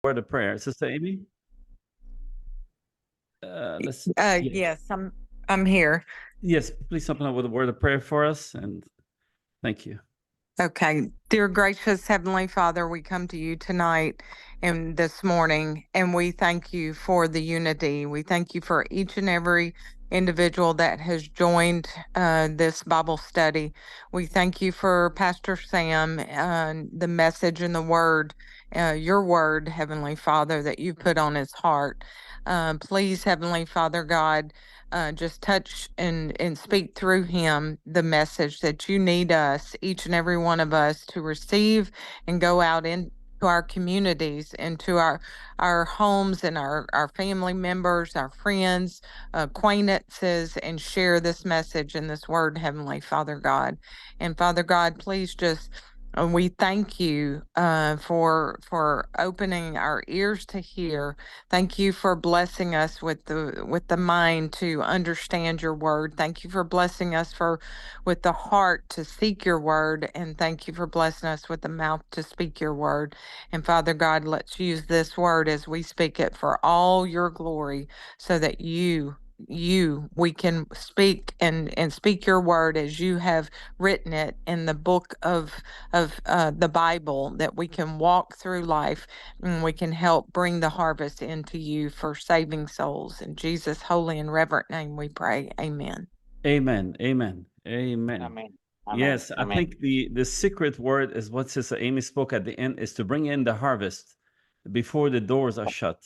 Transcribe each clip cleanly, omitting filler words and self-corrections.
word of prayer. Sister Amy? Yes, I'm here. Yes, please open up with a word of prayer for us, and thank you. Okay. Dear gracious Heavenly Father, we come to you tonight and this morning, and we thank you for the unity. We thank you for each and every individual that has joined this Bible study. We thank you for Pastor Sam and the message and the word, your word, Heavenly Father, that you put on his heart. Please, Heavenly Father God, just touch and speak through him the message that you need us, each and every one of us, to receive and go out into our communities, into our homes and our family members, our friends, acquaintances, and share this message and this word, Heavenly Father God. And Father God, please just we thank you for opening our ears to hear. Thank you for blessing us with the mind to understand your word. Thank you for blessing us with the heart to seek your word, and thank you for blessing us with the mouth to speak your word. And Father God, let's use this word as we speak it for all your glory, so that we can speak and speak your word as you have written it in the book of the Bible, that we can walk through life and we can help bring the harvest into you for saving souls. In Jesus' holy and reverent name we pray. Amen. Amen. Amen. Amen. Amen. Yes, I Amen. think the secret word is what Sister Amy spoke at the end, is to bring in the harvest before the doors are shut.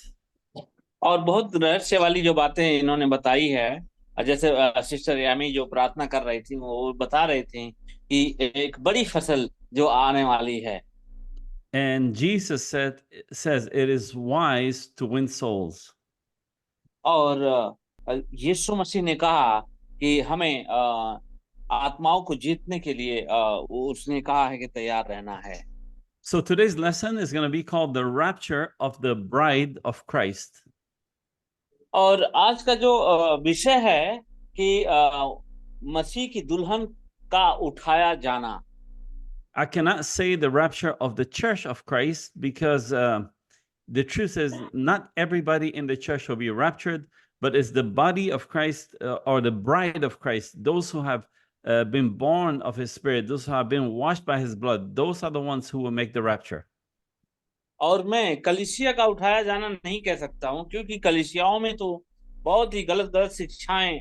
और बहुत रहस्य वाली जो बातें इन्होंने बताई है, जैसे सिस्टर यामी जो प्रार्थना कर रही थी वो बता रही थी कि एक बड़ी फसल जो आने वाली है. And Jesus says it is wise to win souls. और यीशु मसीह ने कहा कि हमें आत्माओं को जीतने के लिए उसने कहा है कि तैयार रहना है. So today's lesson is going to be called the rapture of the bride of Christ. और आज का जो विषय है कि मसीह की दुल्हन का उठाया जाना. I cannot say the rapture of the church of Christ because the truth is not everybody in the church will be raptured, but it's the body of Christ or the bride of Christ, those who have been born of his spirit, those who have been washed by his blood, those are the ones who will make the rapture. और मैं कलीसिया का उठाया जाना नहीं कह सकता हूं, क्योंकि कलीसियाओं में तो बहुत ही गलत गलत शिक्षाएं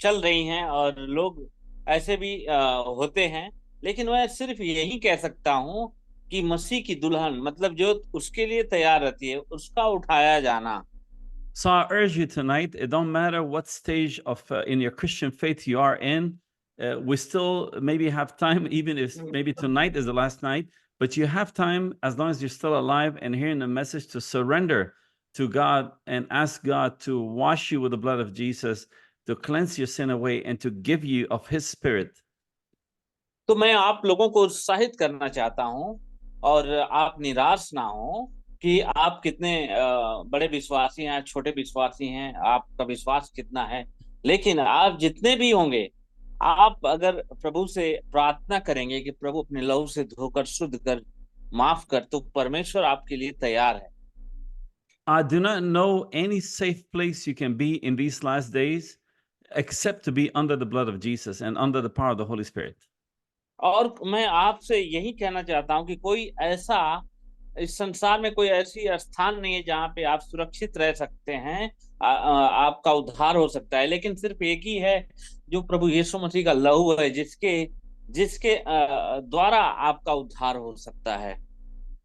चल रही हैं और लोग ऐसे भी होते हैं. लेकिन मैं सिर्फ यही कह सकता हूं कि मसीह की दुल्हन, मतलब जो उसके लिए तैयार रहती है, उसका उठाया जाना. So I urge you tonight, it don't matter what stage of in your Christian faith you are in, we still maybe have time, even if maybe tonight is the last night, but you have time as long as you're still alive and hearing the message to surrender to God and ask God to wash you with the blood of Jesus, to cleanse your sin away and to give you of his spirit. तो मैं आप लोगों को उत्साहित करना चाहता हूं और आप निराश ना हो कि आप कितने बड़े विश्वासी हैं, छोटे विश्वासी हैं, आपका विश्वास कितना है. लेकिन आप जितने भी होंगे, आप अगर प्रभु से प्रार्थना करेंगे कि प्रभु अपने लहू से धोकर शुद्ध कर, माफ कर, तो परमेश्वर आपके लिए तैयार है. I do not know any safe place you can be in these last days except to be under the blood of Jesus and under the power of the Holy Spirit. और मैं आपसे यही कहना चाहता हूं कि कोई ऐसा इस संसार में कोई ऐसी स्थान नहीं है जहां पे आप सुरक्षित रह सकते हैं, आपका उद्धार हो सकता है, लेकिन सिर्फ एक ही है, जो प्रभु यीशु मसीह का लहू है, जिसके द्वारा आपका उद्धार हो सकता है.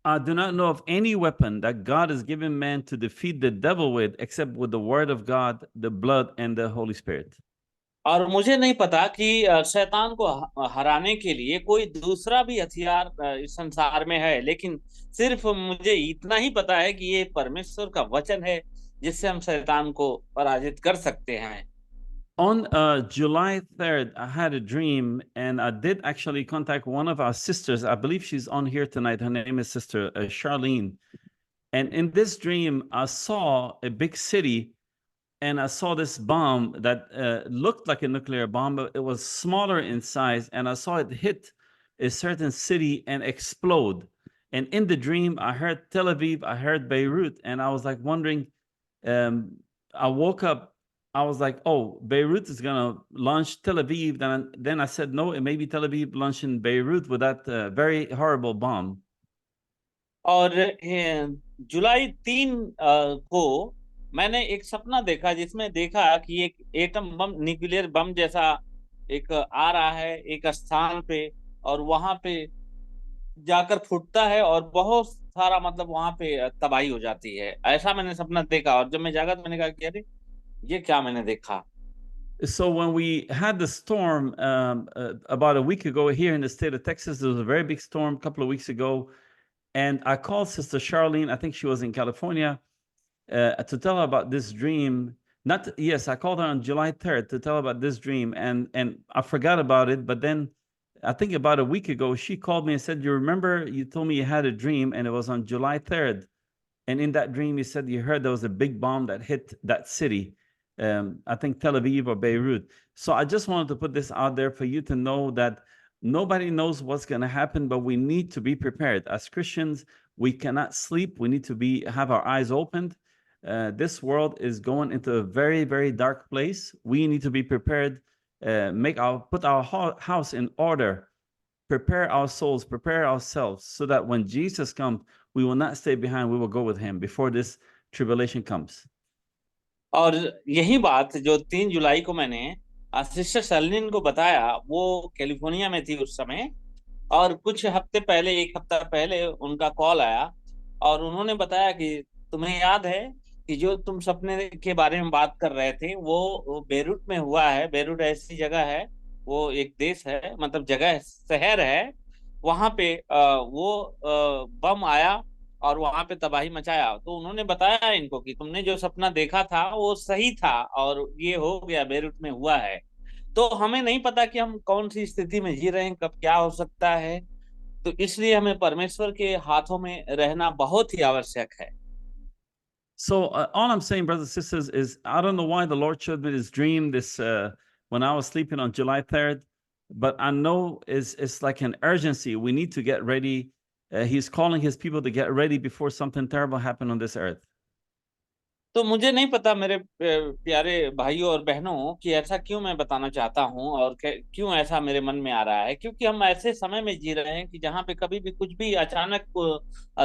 I do not know of any weapon that God has given man to defeat the devil with except with the word of God, the blood, and the Holy Spirit. और मुझे नहीं पता कि शैतान को हराने के लिए कोई दूसरा भी हथियार इस संसार में है, लेकिन सिर्फ मुझे इतना ही पता है कि ये परमेश्वर का वचन है जिससे हम शैतान को पराजित कर सकते हैं. On July 3rd, I had a dream, and I did actually contact one of our sisters. I believe she's on here tonight. Her name is Sister Charlene. And in this dream, I saw a big city, and I saw this bomb that looked like a nuclear bomb, but it was smaller in size. And I saw it hit a certain city and explode. And in the dream, I heard Tel Aviv, I heard Beirut, and I was like wondering, I woke up, I was like, oh, Beirut is gonna launch Tel Aviv. Then I said, no, it may be Tel Aviv launching Beirut with that very horrible bomb. और जुलाई 3 को मैंने एक सपना देखा जिसमें देखा कि एक एटम बम, न्यूक्लियर बम जैसा एक आ रहा है एक स्थान पे, और वहां पे जाकर फूटता है और बहुत सारा मतलब वहां पे तबाही हो जाती है। ऐसा मैंने सपना देखा, और जब मैं जागा तो मैंने कहा कि अरे ये क्या मैंने देखा। So when we had the storm about a week ago here in the state of Texas, there was a very big storm a couple of weeks ago, and I called Sister Charlene. I think she was in California to tell her about this dream. I called her on July 3rd to tell her about this dream, and I forgot about it. But then I think about a week ago, she called me and said, "You remember you told me you had a dream, and it was on July 3rd, and in that dream you said you heard there was a big bomb that hit that city." I think Tel Aviv or Beirut. So I just wanted to put this out there for you to know that nobody knows what's going to happen, but we need to be prepared. As Christians, we cannot sleep. We need to have our eyes opened. This world is going into a very, very dark place. We need to be prepared, put our house in order, prepare our souls, prepare ourselves, so that when Jesus comes, we will not stay behind. We will go with him before this tribulation comes. और यही बात जो 3 जुलाई को मैंने sister सैलिन को बताया, वो California में थी उस समय, और कुछ हफ्ते पहले, 1 हफ्ता पहले उनका कॉल आया और उन्होंने बताया कि तुम्हें याद है कि जो तुम सपने के बारे में बात कर रहे थे वो बेरूट में हुआ है। बेरूट ऐसी जगह है, वो एक देश है, मतलब जगह शहर है, वहां पे वो बम आया और वहां पे तबाही मचाया। तो उन्होंने बताया इनको कि तुमने जो सपना देखा था वो सही था और ये हो गया, बेरूट में हुआ है। तो हमें नहीं पता कि हम कौन सी स्थिति में जी रहे हैं, कब क्या हो सकता है, तो इसलिए हमें परमेश्वर के हाथों में रहना बहुत ही आवश्यक है। So all I'm saying, brothers and sisters, is I don't know why the Lord showed me this dream when I was sleeping on July 3rd, but I know it's like an urgency. We need to get ready. He's calling his people to get ready before something terrible happens on this earth. तो मुझे नहीं पता मेरे प्यारे भाइयों और बहनों कि ऐसा क्यों मैं बताना चाहता हूं और क्यों ऐसा मेरे मन में आ रहा है, क्योंकि हम ऐसे समय में जी रहे हैं कि जहां पे कभी भी कुछ भी अचानक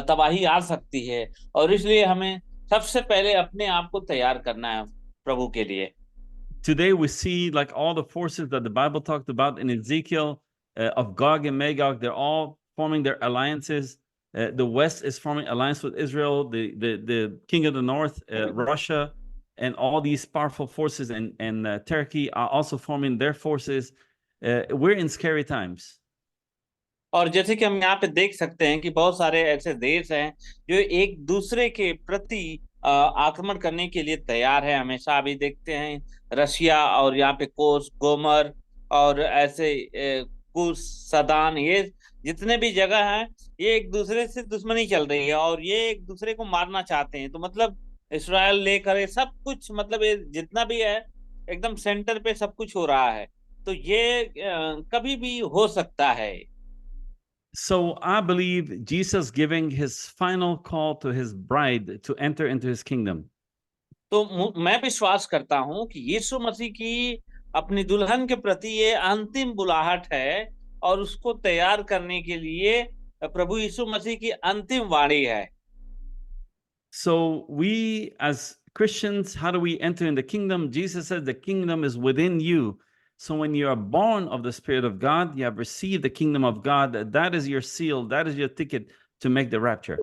तबाही आ सकती है, और इसलिए हमें सबसे पहले अपने आप को तैयार करना है प्रभु के लिए। Today we see like all the forces that the Bible talked about in Ezekiel of Gog and Magog, they're all forming their alliances. The West is forming alliance with Israel, the king of the North, Russia, and all these powerful forces, and Turkey are also forming their forces. We're in scary times. और जैसे कि हम यहाँ पे देख सकते हैं कि बहुत सारे ऐसे देश हैं जो एक दूसरे के प्रति आक्रमण करने के लिए तैयार है हमेशा। अभी देखते हैं रशिया और यहाँ पे कोस, गोमर और ऐसे कुश, सदान, ये जितने भी जगह हैं, ये एक दूसरे से दुश्मनी चल रही है और ये एक दूसरे को मारना चाहते हैं। तो मतलब इसराइल लेकर सब कुछ, मतलब ये जितना भी है एकदम सेंटर पे सब कुछ हो रहा है, तो ये कभी भी हो सकता है। So I believe Jesus giving his final call to his bride to enter into his kingdom. तो मैं विश्वास करता हूं कि यीशु मसीह की अपनी दुल्हन के प्रति ये अंतिम बुलाहट है और उसको तैयार करने के लिए प्रभु यीशु मसीह की अंतिम वाणी है। So we as Christians, how do we enter in the kingdom? Jesus said the kingdom is within you. So when you are born of the Spirit of God, you have received the kingdom of God. That is your seal. That is your ticket to make the rapture.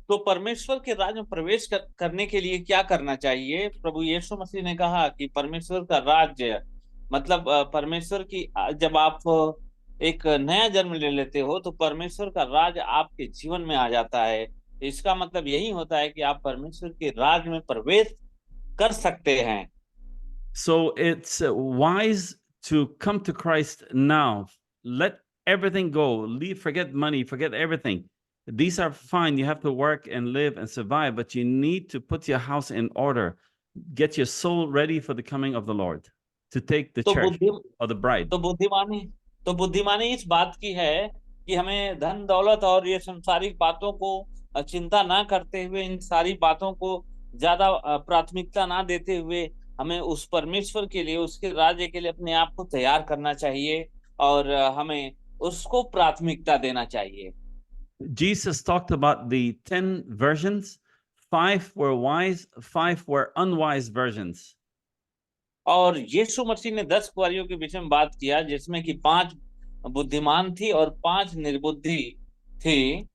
तो परमेश्वर के राज में प्रवेश करने के लिए क्या करना चाहिए? प्रभु यीशु मसीह ने कहा कि परमेश्वर का राज्य, मतलब परमेश्वर की, जब आप एक नया जन्म ले लेते हो तो परमेश्वर का राज आपके जीवन में आ जाता है। इसका मतलब यही होता है कि आप परमेश्वर के राज में प्रवेश कर सकते हैं। So it's wise to come to Christ now. Let everything go. Forget money, forget everything. These are fine. You have to work and live and survive, but you need to put your house in order. Get your soul ready for the coming of the Lord to take the church or the bride. तो बुद्धिमानी इस बात की है कि हमें धन दौलत और ये संसारिक बातों को चिंता ना करते हुए, इन सारी बातों को ज्यादा प्राथमिकता ना देते हुए हमें उस परमेश्वर के लिए, उसके राज्य के लिए अपने आप को तैयार करना चाहिए और हमें उसको प्राथमिकता देना चाहिए। Jesus talked about the 10 versions. 5 were wise, 5 were unwise versions. और यीशु मसीह ने 10 कुंवारियों के विषय में बात किया, जिसमें कि 5 बुद्धिमान थी और 5 निर्बुद्धि थी।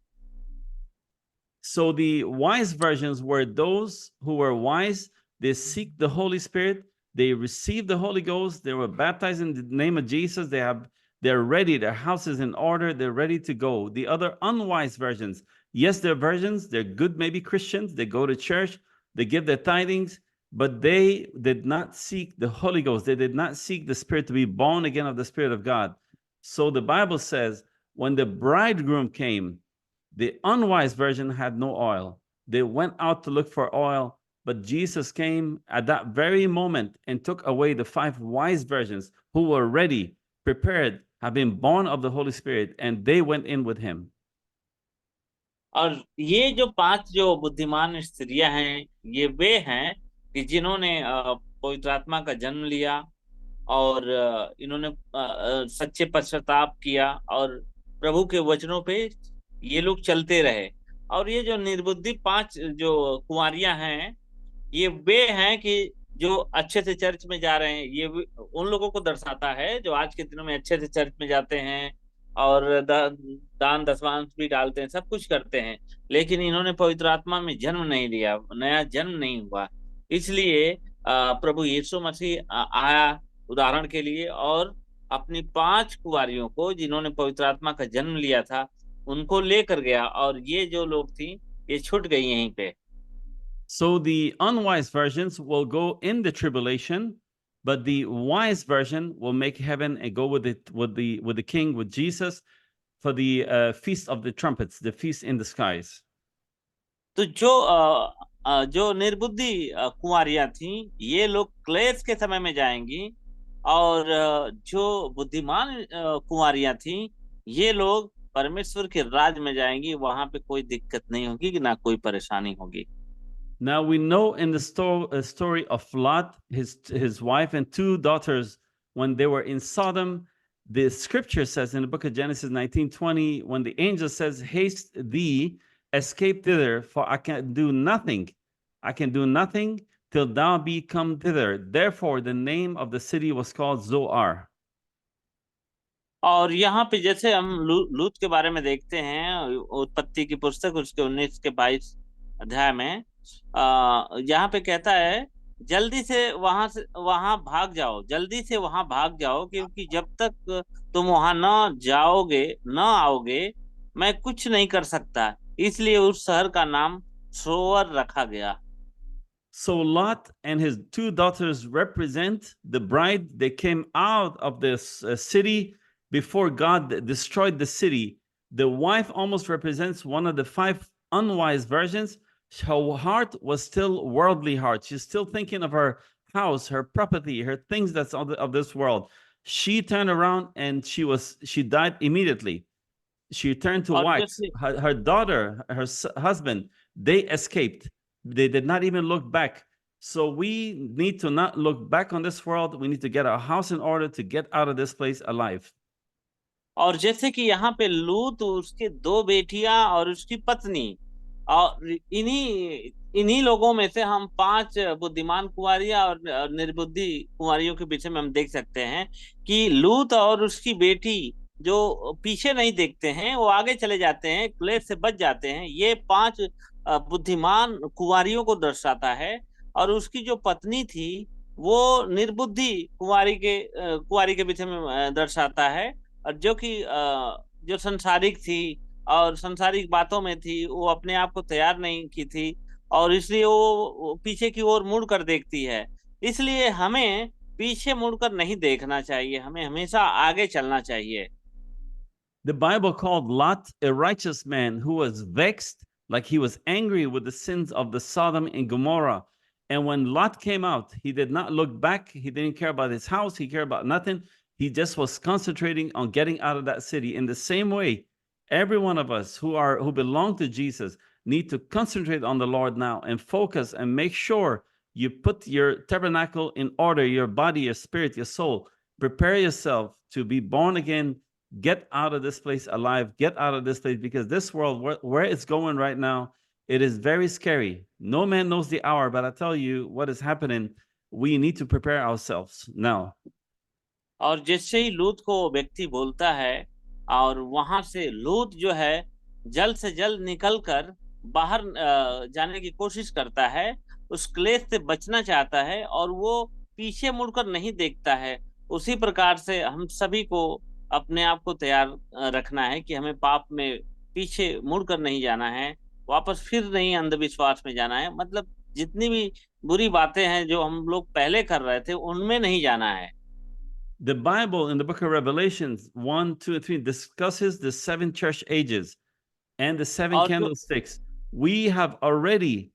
So the wise versions were those who were wise. They seek the Holy Spirit. They received the Holy Ghost. They were baptized in the name of Jesus. They're ready. Their house is in order. They're ready to go. The other unwise versions, yes, they're virgins. They're good, maybe Christians. They go to church. They give their tithings, but they did not seek the Holy Ghost. They did not seek the Spirit to be born again of the Spirit of God. So the Bible says when the bridegroom came, the unwise version had no oil. They went out to look for oil, but Jesus came at that very moment and took away the 5 wise virgins who were ready, prepared, have been born of the Holy Spirit, and they went in with him. और ये जो 5 जो बुद्धिमान स्त्रियां हैं, ये वे हैं कि जिन्होंने पवित्र आत्मा का जन्म लिया और इन्होंने सच्चे पश्चाताप किया और प्रभु के वचनों पे ये लोग चलते रहे। और ये जो निर्बुद्धि 5 जो कुंवारियां हैं, ये वे हैं कि जो अच्छे से चर्च में जा रहे हैं। ये उन लोगों को दर्शाता है जो आज के दिनों में अच्छे से चर्च में जाते हैं और दान दशमांश भी डालते हैं, सब कुछ करते हैं, लेकिन इन्होंने पवित्र आत्मा में जन्म नहीं लिया, नया जन्म नहीं हुआ। इसलिए प्रभु यीशु मसीह आया उदाहरण के लिए और अपनी 5 कुंवारियों को, जिन्होंने पवित्र आत्मा का जन्म लिया था, उनको लेकर गया और ये जो लोग थी ये छूट गई यहीं पे। So the unwise versions will go in the tribulation, but the wise version will make heaven and go with it with the king, with Jesus, for the feast of the trumpets, the feast in the skies. तो जो निर्बुद्धि कुंवारियां थी, ये लोग क्लेश के समय में जाएंगी और जो बुद्धिमान कुंवारियां थी, ये लोग परमेश्वर के राज में जाएंगी। वहां पे कोई दिक्कत नहीं होगी, ना कोई परेशानी होगी। Now we know in the story of Lot, his wife and 2 daughters, when they were in Sodom, the scripture says in the book of Genesis 19:20, when the angel says, "Haste thee, escape thither, for I can do nothing. I can do nothing till thou be come thither." Therefore, the name of the city was called Zoar. और यहाँ पे जैसे हम लूत के बारे में देखते हैं, उत्पत्ति की पुस्तक उसके 19 के 22 अध्याय में, यहाँ पे कहता है, जल्दी से वहां भाग जाओ, जल्दी से वहां भाग जाओ, क्योंकि जब तक तुम वहां न आओगे मैं कुछ नहीं कर सकता। इसलिए उस शहर का नाम सोअर रखा गया। So Lot and his 2 daughters represent the bride. They came out of this city before God destroyed the city. The wife almost represents one of the 5 unwise versions. Her heart was still worldly heart. She's still thinking of her house, her property, her things that's of this world. She turned around and she died immediately. She turned to wives. Her daughter, her husband, they escaped. They did not even look back. So we need to not look back on this world. We need to get our house in order to get out of this place alive. और जैसे कि यहाँ पे लूत, उसके 2 बेटियां और उसकी पत्नी, और इन्हीं लोगों में से हम 5 बुद्धिमान कुंवारियां और निर्बुद्धि कुंवारियों के विषय में हम देख सकते हैं कि लूत और उसकी बेटी जो पीछे नहीं देखते हैं, वो आगे चले जाते हैं, क्लेश से बच जाते हैं। ये 5 बुद्धिमान कुंवारियों को दर्शाता है। और उसकी जो पत्नी थी वो निर्बुद्धि कुंवारी के विषय में दर्शाता है, और जो कि जो संसारिक थी और संसारिक बातों में थी, वो अपने आप को तैयार नहीं की थी और इसलिए वो पीछे की ओर मुड़ कर देखती है। इसलिए हमें पीछे मुड़कर नहीं देखना चाहिए, हमें हमेशा आगे चलना चाहिए। The Bible called Lot a righteous man who was vexed, like he was angry with the sins of the Sodom and Gomorrah. And when Lot came out, he did not look back. He didn't care about his house. He cared about nothing. He just was concentrating on getting out of that city. In the same way, Every one of us who belong to Jesus need to concentrate on the Lord now and focus and make sure you put your tabernacle in order, your body, your spirit, your soul. Prepare yourself to be born again. Get out of this place alive. Get out of this place, because this world, where it's going right now, it is very scary. No man knows the hour, but I tell you what is happening. We need to prepare ourselves now. और जैसे ही लूत को व्यक्ति बोलता है और वहां से लूत जो है जल्द से जल्द निकलकर बाहर जाने की कोशिश करता है, उस क्लेश से बचना चाहता है और वो पीछे मुड़कर नहीं देखता है। उसी प्रकार से हम सभी को अपने आप को तैयार रखना है कि हमें पाप में पीछे मुड़कर नहीं जाना है, वापस फिर नहीं अंधविश्वास में जाना है। मतलब जितनी भी बुरी बातें हैं जो हम लोग पहले कर रहे थे उनमें नहीं जाना है। The Bible in the book of Revelations 1, 2, and 3 discusses the 7 church ages and the 7 और candlesticks. We have already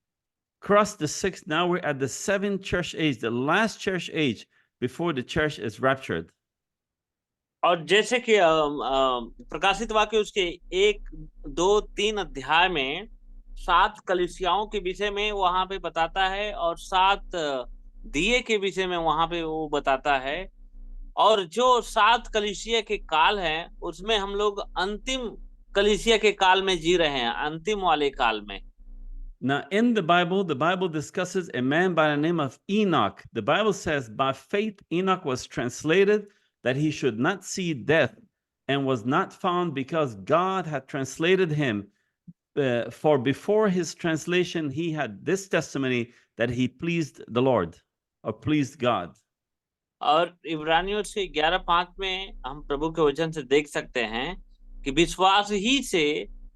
crossed the 6th. Now we're at the 7th church age, the last church age before the church is raptured. और जैसे कि प्रकाशित वाक्य उसके 1, 2, 3 अध्याय में 7 कलीसियाओं के विषय में वहां पे बताता है और 7 दिए के विषय में वहां पे वो बताता है। और जो 7 कलीसिया के काल हैं उसमें हम लोग अंतिम कलीसिया के काल में जी रहे हैं, अंतिम वाले काल में। Now, in the Bible discusses a man by the name of Enoch. The Bible says, by faith, Enoch was translated that he should not see death, and was not found because God had translated him. For before his translation, he had this testimony that he pleased the Lord, or pleased God. और इब्रानियों से 11:5 में हम प्रभु के वचन से देख सकते हैं कि विश्वास ही से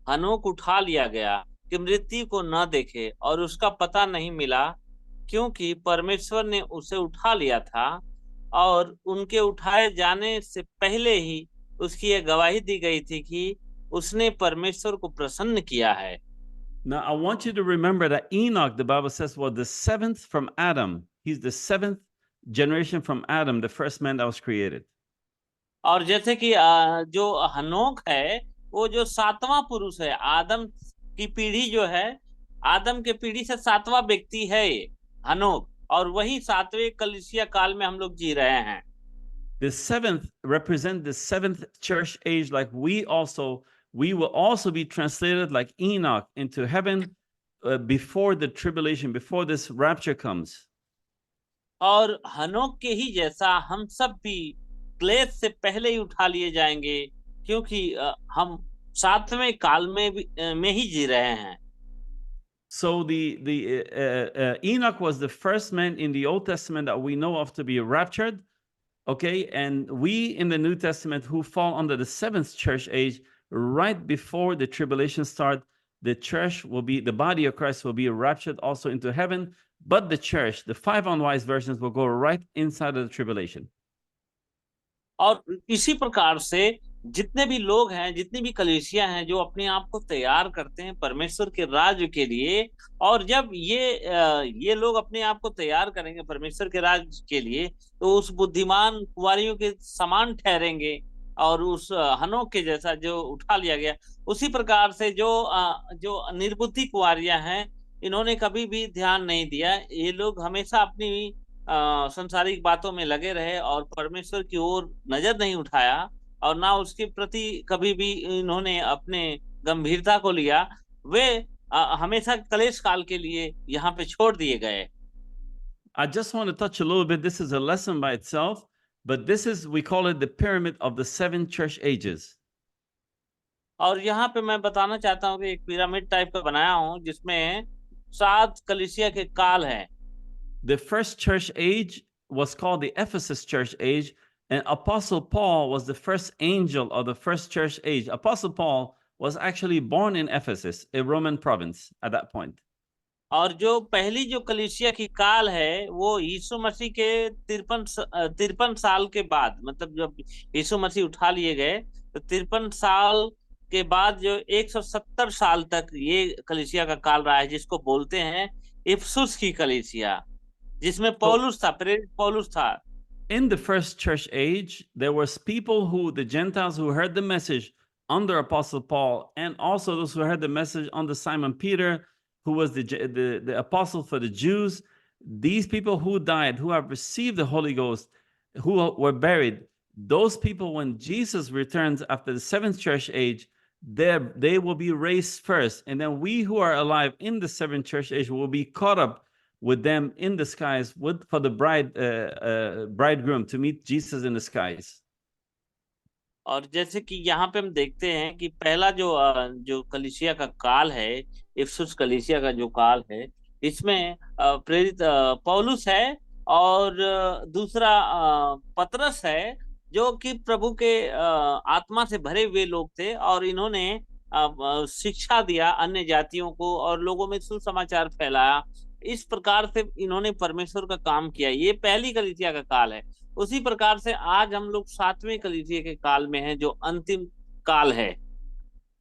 हनोक उठा लिया गया कि मृत्यु को न देखे, और उसका पता नहीं मिला क्योंकि परमेश्वर ने उसे उठा लिया था, और उनके उठाए जाने से पहले ही उसकी यह गवाही दी गई थी कि उसने परमेश्वर को प्रसन्न किया है। Now, I want you to remember that Enoch, the Bible says, was the 7th from Adam. He's the 7th generation from Adam, the first man that was created. और जैसे कि जो हनोक है वो जो 7वां पुरुष है, आदम की पीढ़ी जो है, आदम के पीढ़ी से 7वां व्यक्ति है ये हनोक, और वही 7वें कलीसिया काल में हम लोग जी रहे हैं। The 7th represent the 7th church age, like we will also be translated like Enoch into heaven before the tribulation, before this rapture comes. और हनोक के ही जैसा हम सब भी क्लेश से पहले ही उठा लिए जाएंगे, क्योंकि हम 7वें काल में ही जी रहे हैं। So the Enoch was the first man in the Old Testament that we know of to be raptured. Okay, and we in the New Testament who fall under the 7th church age, right before the tribulation start, the church will be, the body of Christ will be raptured also into heaven, but the church, the 5 unwise versions, will go right inside of the tribulation. और इसी प्रकार से जितने भी लोग हैं, जितनी भी कलीसिया हैं जो अपने आप को तैयार करते हैं परमेश्वर के राज्य के लिए, और जब ये लोग अपने आप को तैयार करेंगे परमेश्वर के राज्य के लिए, तो उस बुद्धिमान कुंवारियों के समान ठहरेंगे और उस हनोक के जैसा जो उठा लिया गया। उसी प्रकार से जो निर्बुद्धि कुंवारियां हैं, इन्होंने कभी भी ध्यान नहीं दिया, ये लोग हमेशा अपनी संसारिक बातों में लगे रहे और परमेश्वर की ओर नजर नहीं उठाया, और ना उसके प्रति कभी भी इन्होंने अपने गंभीरता को लिया। वे हमेशा कलेश काल के लिए यहाँ पे छोड़ दिए गए। I just want to touch a little bit. This is a lesson by itself, but this is, we call it the pyramid of the 7 church ages. और यहाँ पे मैं बताना चाहता हूँ कि एक पिरामिड टाइप का बनाया हूँ जिसमें 7 कलीसिया के काल हैं। The first church age was called the Ephesus church age, and Apostle Paul was the first angel of the first church age. Apostle Paul was actually born in Ephesus, a Roman province at that point. और जो पहली जो कलीसिया की काल है वो यीशु मसीह के 53 साल के बाद, मतलब जब यीशु मसीह उठा लिए गए तो 53 साल के बाद जो 170 साल तक ये कलीसिया का काल रहा है, जिसको बोलते हैं इफसुस की कलीसिया, जिसमें पौलुस था, प्रेरित पौलुस था। In the first church age, there was people who, the Gentiles who heard the message, under Apostle Paul, and also those who heard the message under Simon Peter, who was the apostle for the Jews. These people who died, who have received the Holy Ghost, who were buried, those people, when Jesus returns after the seventh church age, they will be raised first. And then we who are alive in the seventh church age will be caught up with them in the skies for the bridegroom to meet Jesus in the skies. और जैसे कि यहाँ पे हम देखते हैं कि पहला जो कलीसिया का काल है, इफिसुस कलीसिया का जो काल है, इसमें प्रेरित पौलुस है और दूसरा पतरस है, जो कि प्रभु के आत्मा से भरे हुए लोग थे और इन्होंने शिक्षा दिया अन्य जातियों को और लोगों में सुसमाचार फैलाया। इस प्रकार से इन्होंने परमेश्वर का काम किया। ये पहली कलीसिया का काल है। उसी प्रकार से आज हम लोग सातवें कलीसिया के काल में हैं, जो अंतिम काल है।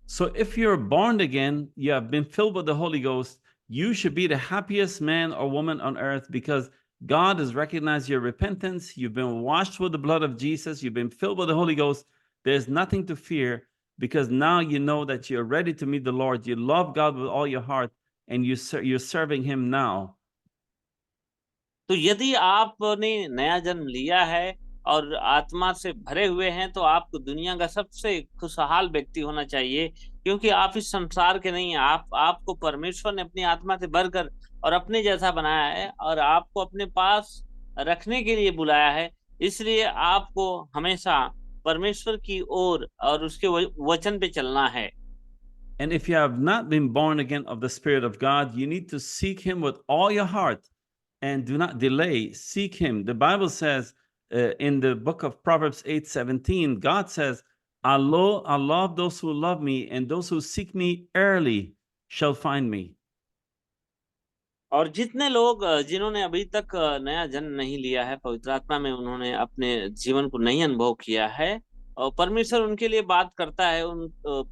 So if you're born again, you have been filled with the Holy Ghost, you should be the happiest man or woman on earth, because God has recognized your repentance. You've been washed with the blood of Jesus. You've been filled with the Holy Ghost. There's nothing to fear, because now you know that you're ready to meet the Lord. You love God with all your heart, and you're serving Him now. तो यदि आपने नया जन्म लिया है और आत्मा से भरे हुए हैं, तो आपको दुनिया का सबसे खुशहाल व्यक्ति होना चाहिए, क्योंकि आप इस संसार के नहीं हैं। आपको परमेश्वर ने अपनी आत्मा से भरकर और अपने जैसा बनाया है और आपको अपने पास रखने के लिए बुलाया है। इसलिए आपको हमेशा परमेश्वर की ओर और उसके वचन पे चलना है। And if you have not been born again of the Spirit of God, you need to seek Him with all your heart and do not delay. Seek Him. The Bible says in the book of Proverbs 8:17, God says, I love those who love me, and those who seek me early shall find me. और जितने लोग जिन्होंने अभी तक नया जन्म नहीं लिया है पवित्र आत्मा में, उन्होंने अपने जीवन को नहीं अनुभव किया है, और परमेश्वर उनके लिए बात करता है।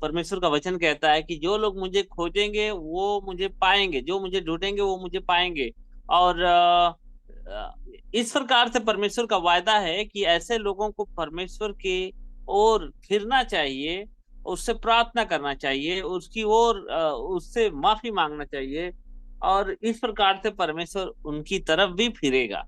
परमेश्वर का वचन कहता है कि जो लोग मुझे खोजेंगे वो मुझे पाएंगे, जो मुझे ढूंढेंगे वो मुझे पाएंगे। और इस प्रकार से परमेश्वर का वायदा है कि ऐसे लोगों को परमेश्वर की ओर फिरना चाहिए, उससे प्रार्थना करना चाहिए, उसकी ओर उससे माफी मांगना चाहिए, और इस प्रकार से परमेश्वर उनकी तरफ भी फिरेगा।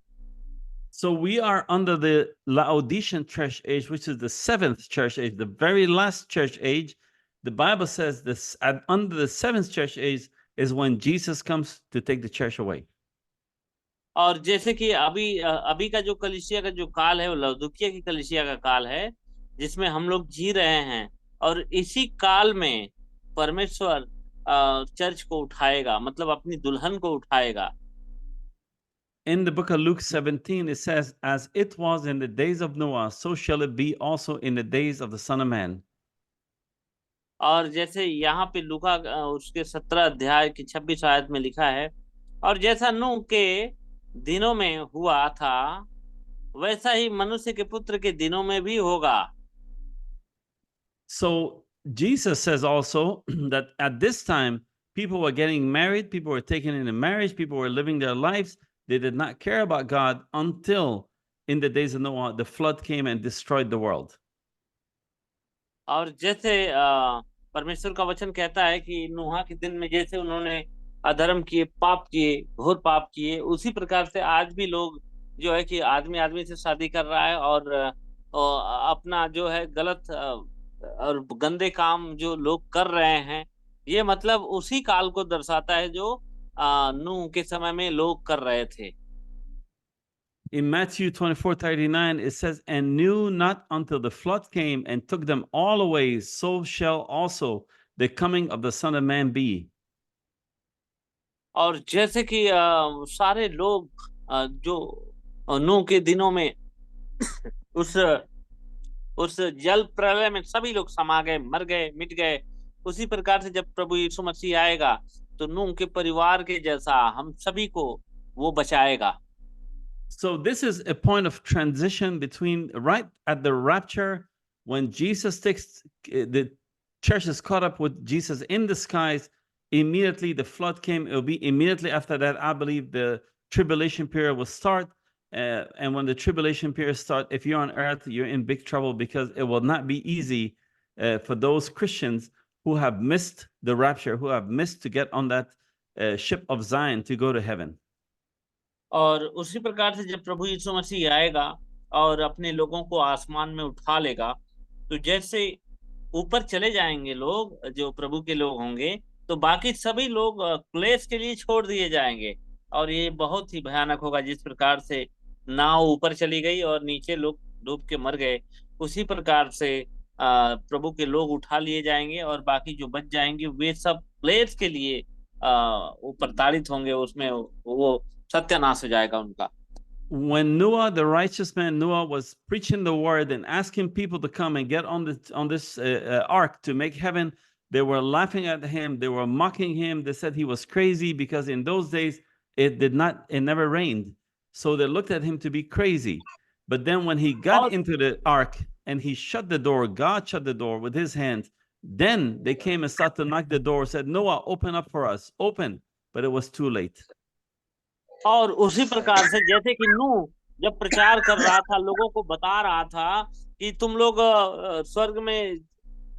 So we are under the Laodicean church age, which is the seventh church age, the very last church age. The Bible says this, under the seventh church age is when Jesus comes to take the church away. और जैसे कि अभी का जो कलीसिया का जो काल है, वो लौदुकिया की कलीसिया का काल है, जिसमें हम लोग जी रहे हैं, और इसी काल में परमेश्वर चर्च को उठाएगा, मतलब अपनी दुल्हन को उठाएगा। In the book of Luke 17, it says, as it was in the days of Noah, so shall it be also in the days of the Son of Man. और जैसे यहाँ पे लूका उसके 17 अध्याय की 26 आयत में लिखा है, और जैसा नूह के दिनों में हुआ था, वैसा ही मनुष्य के पुत्र के दिनों में भी होगा। So Jesus says also that at this time, people were getting married, people were taken into marriage, people were living their lives. They did not care about God until in the days of Noah, the flood came and destroyed the world. और जैसे परमेश्वर का वचन कहता है कि नूहा के दिन में जैसे उन्होंने अधर्म किए, पाप किए, घोर पाप किए, उसी प्रकार से आज भी लोग जो है कि आदमी आदमी से शादी कर रहा है और अपना जो है गलत और गंदे काम जो लोग कर रहे हैं, ये मतलब उसी काल को दर्शाता है जो नूह के समय में लोग कर रहे थे। In Matthew 24:39, it says, and knew not until the flood came and took them all away, so shall also the coming of the Son of Man be. और जैसे कि सारे लोग जो नूह के दिनों में उस जल प्रलय में सभी लोग समा गए, मर गए, मिट गए, उसी प्रकार से जब प्रभु यीशु मसीह आएगा तो नूह के परिवार के जैसा हम सभी को वो बचाएगा। So this is a point of transition between right at the rapture, when Jesus takes, the church is caught up with Jesus in the skies. Immediately the flood came. It will be immediately after that, I believe, the tribulation period will start. And when the tribulation period starts, if you're on earth, you're in big trouble, because it will not be easy for those Christians who have missed the rapture, who have missed to get on that ship of Zion to go to heaven. और उसी प्रकार से जब प्रभु यीशु मसीह आएगा और अपने लोगों को आसमान में उठा लेगा, तो जैसे ऊपर चले जाएंगे लोग जो प्रभु के लोग होंगे, तो बाकी सभी लोग क्लेश के लिए छोड़ दिए जाएंगे। और ये बहुत ही भयानक होगा। जिस प्रकार से नाव ऊपर चली गई और नीचे लोग डूब के मर गए, उसी प्रकार से प्रभु के लोग उठा लिए जाएंगे और बाकी जो बच जाएंगे वे सब क्लेश के लिए वो प्रताड़ित होंगे। उसमें वो सत्यानाश हो जाएगा उनका। When Noah, the righteous man Noah, was preaching the word and asking people to come and get on this ark to make heaven, they were laughing at him. They were mocking him. They said he was crazy because in those days it never rained. So they looked at him to be crazy. But then when he got into the ark and he shut the door, God shut the door with his hand, then they came and started to knock the door, said, Noah, open up for us, open. But it was too late. और उसी प्रकार से जैसे कि नूह जब प्रचार कर रहा था, लोगों को बता रहा था कि तुम लोग स्वर्ग में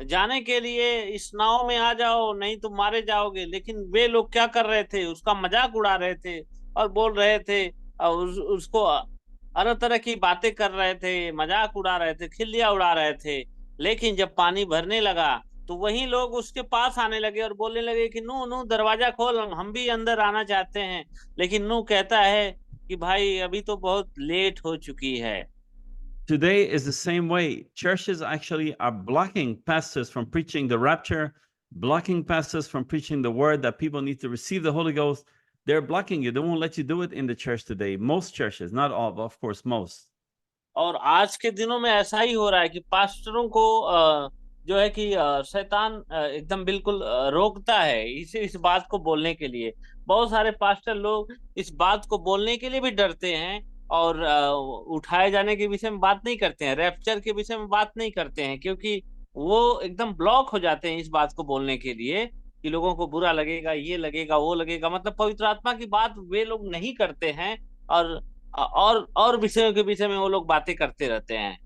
जाने के लिए इस नाव में आ जाओ, नहीं तुम मारे जाओगे। लेकिन वे लोग क्या कर रहे थे? उसका मजाक उड़ा रहे थे और बोल रहे थे, उसको अलग तरह की बातें कर रहे थे, मजाक उड़ा रहे थे, खिल्लियां उड़ा रहे थे। लेकिन जब पानी भरने लगा तो वही लोग उसके पास आने लगे और बोलने लगे कि नू दरवाजा खोल, हम भी अंदर आना चाहते हैं। लेकिन नू कहता है कि भाई अभी तो बहुत लेट हो चुकी है। Today is the same way. Churches actually are blocking pastors from preaching the rapture, blocking pastors from preaching the word that people need to receive the Holy Ghost. They're blocking you. They won't let you do it in the church today. Most churches, not all, but of course, most. और आज के दिनों में ऐसा ही हो रहा है कि पास्टरों को जो है कि शैतान एकदम बिल्कुल रोकता है इस बात को बोलने के लिए। बहुत सारे पास्टर लोग इस बात को बोलने के लिए भी डरते हैं और उठाए जाने के विषय में बात नहीं करते हैं, रैप्चर के विषय में बात नहीं करते हैं, क्योंकि वो एकदम ब्लॉक हो जाते हैं इस बात को बोलने के लिए कि लोगों को बुरा लगेगा, ये लगेगा, वो लगेगा। मतलब पवित्र आत्मा की बात वे लोग नहीं करते हैं और विषयों के विषय में वो लोग बातें करते रहते हैं।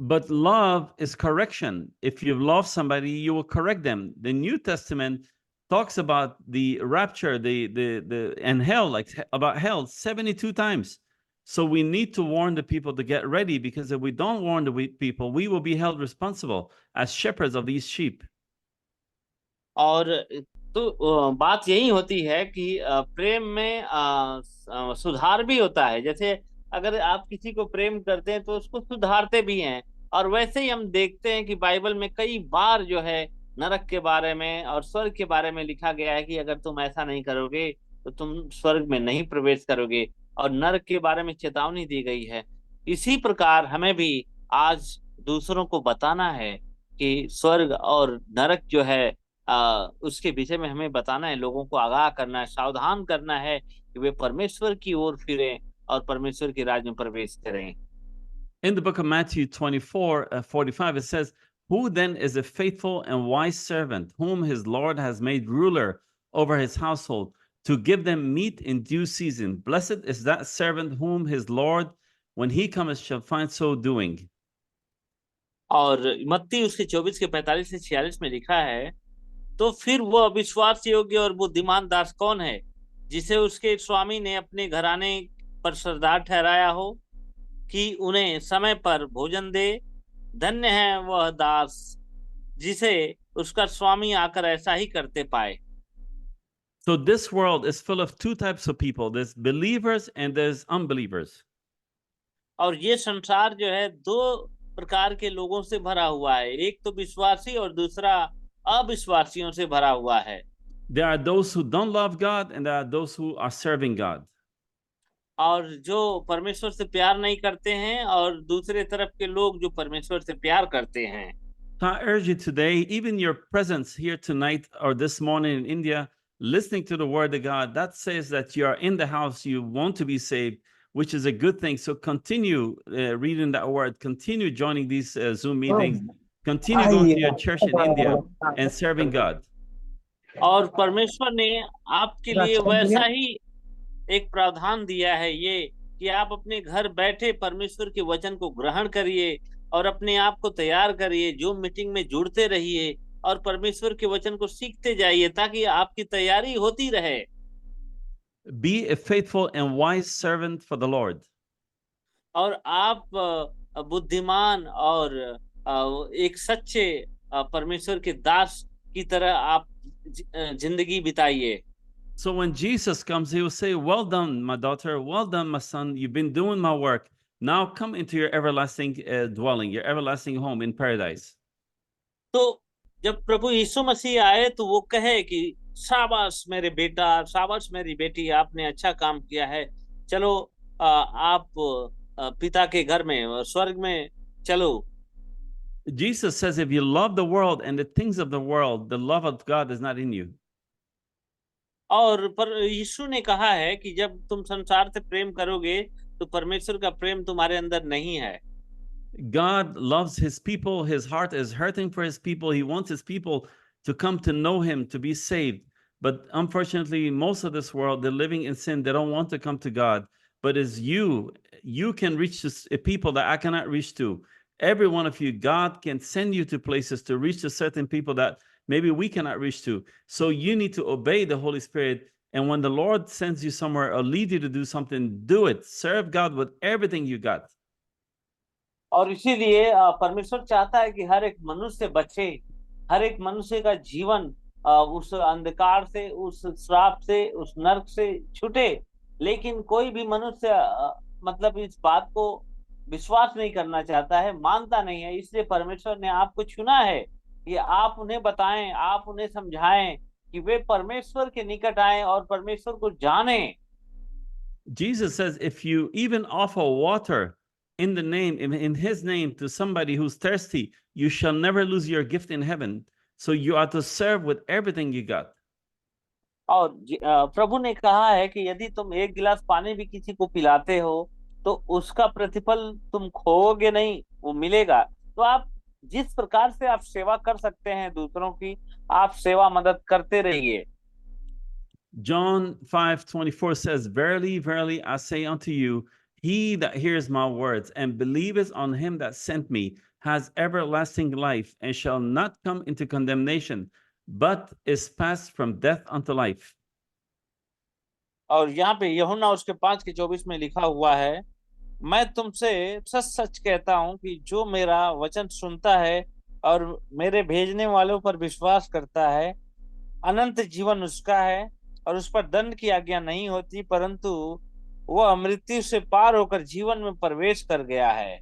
But love is correction. If you love somebody, you will correct them. The New Testament talks about the rapture, and hell, like about hell, 72 times. So we need to warn the people to get ready, because if we don't warn the people, we will be held responsible as shepherds of these sheep. और तो बात यही होती है कि प्रेम में सुधार भी होता है। जैसे अगर आप किसी को प्रेम करते हैं तो उसको सुधारते भी हैं। और वैसे ही हम देखते हैं कि बाइबल में कई बार जो है नरक के बारे में और स्वर्ग के बारे में लिखा गया है कि अगर तुम ऐसा नहीं करोगे तो तुम स्वर्ग में नहीं प्रवेश करोगे, और नरक के बारे में चेतावनी दी गई है। इसी प्रकार हमें भी आज दूसरों को बताना है कि स्वर्ग और नरक जो है उसके विषय में हमें बताना है, लोगों को आगाह करना है, सावधान करना है कि वे परमेश्वर की ओर फिरें और परमेश्वर के राज्य में प्रवेश करें। In the book of Matthew 24:45, it says, Who then is a faithful and wise servant, whom his Lord has made ruler over his household, to give them meat in due season? Blessed is that servant whom his Lord, when he comes, shall find so doing. और मत्ती उसके 24 के 45 से 46 में लिखा है, तो फिर वो अविश्वास योग्य और बुद्धिमान दास कौन है, जिसे उसके स्वामी ने अपने घराने पर सरदार ठहराया हो कि उन्हें समय पर भोजन दे। धन्य है वह दास जिसे उसका स्वामी आकर ऐसा ही करते पाए। So this world is full of two types of people. There's believers and there's unbelievers. और ये संसार जो है दो प्रकार के लोगों से भरा हुआ है, एक तो विश्वासी और दूसरा अविश्वासियों से भरा हुआ है। There are those who don't love God and there are those who are serving God. और जो परमेश्वर से प्यार नहीं करते हैं और दूसरे तरफ के लोग जो परमेश्वर से प्यार करते हैं। So I urge you today, even your presence here tonight or this morning in India, listening to the word of God, that says that you are in the house, you want to be saved, which is a good thing. So continue reading that word, continue joining these Zoom meetings, continue going to your church in India and serving God. और परमेश्वर ने आपके लिए वैसा ही एक प्रावधान दिया है, ये कि आप अपने घर बैठे परमेश्वर के वचन को ग्रहण करिए और अपने आप को तैयार करिए, जो मीटिंग में जुड़ते रहिए और परमेश्वर के वचन को सीखते जाइए ताकि आपकी तैयारी होती रहे। Be a faithful and wise servant for the Lord. और आप बुद्धिमान और एक सच्चे परमेश्वर के दास की तरह आप जिंदगी बिताइए। So when Jesus comes, he will say, "Well done, my daughter. Well done, my son. You've been doing my work. Now come into your everlasting dwelling, your everlasting home in paradise." तो जब प्रभु यीशु मसीह आए तो वो कहे कि शाबाश मेरे बेटा, शाबाश मेरी बेटी, आपने अच्छा काम किया है, चलो आप पिता के घर में, स्वर्ग में चलो। Jesus says, if you love the world and the things of the world, the love of God is not in you. और पर यीशु ने कहा है कि जब तुम संसार से प्रेम करोगे तो परमेश्वर का प्रेम तुम्हारे अंदर नहीं है। God loves his people. His heart is hurting for his people. He wants his people to come to know him, to be saved. But unfortunately, most of this world, they're living in sin. They don't want to come to God. But as you can reach people that I cannot reach to. Every one of you, God can send you to places to reach to certain people that maybe we cannot reach to. So you need to obey the Holy Spirit. And when the Lord sends you somewhere or leads you to do something, do it. Serve God with everything you got. और इसीलिए परमेश्वर चाहता है कि हर एक मनुष्य बचे, हर एक मनुष्य का जीवन उस अंधकार से, उस श्राप से, उस नरक से छूटे। लेकिन कोई भी मनुष्य मतलब इस बात को विश्वास नहीं करना चाहता है, मानता नहीं है। इसलिए परमेश्वर ने आपको चुना है कि आप उन्हें बताएं, आप उन्हें समझाएं कि वे परमेश्वर के निकट आए और परमेश्वर को जानें। Jesus says, if you even offer water in the name, in his name, to somebody who's thirsty, you shall never lose your gift in heaven. So you are to serve with everything you got. और प्रभु ने कहा है कि यदि तुम एक गिलास पानी भी किसी को पिलाते हो तो उसका प्रतिफल तुम खोओगे नहीं, वो मिलेगा। तो आप जिस प्रकार से आप सेवा कर सकते हैं दूसरों की, आप सेवा मदद करते रहिए। John 5:24 says, "Verily, verily, I say unto you, he that hears my words and believeth on him that sent me has everlasting life and shall not come into condemnation, but is passed from death unto life." और यहाँ पे यूहन्ना उसके 5:24 में लिखा हुआ है, मैं तुमसे सच सच कहता हूं कि जो मेरा वचन सुनता है और मेरे भेजने वालों पर विश्वास करता है, अनंत जीवन उसका है और उस पर दंड की आज्ञा नहीं होती, परंतु वह मृत्यु से पार होकर जीवन में प्रवेश कर गया है।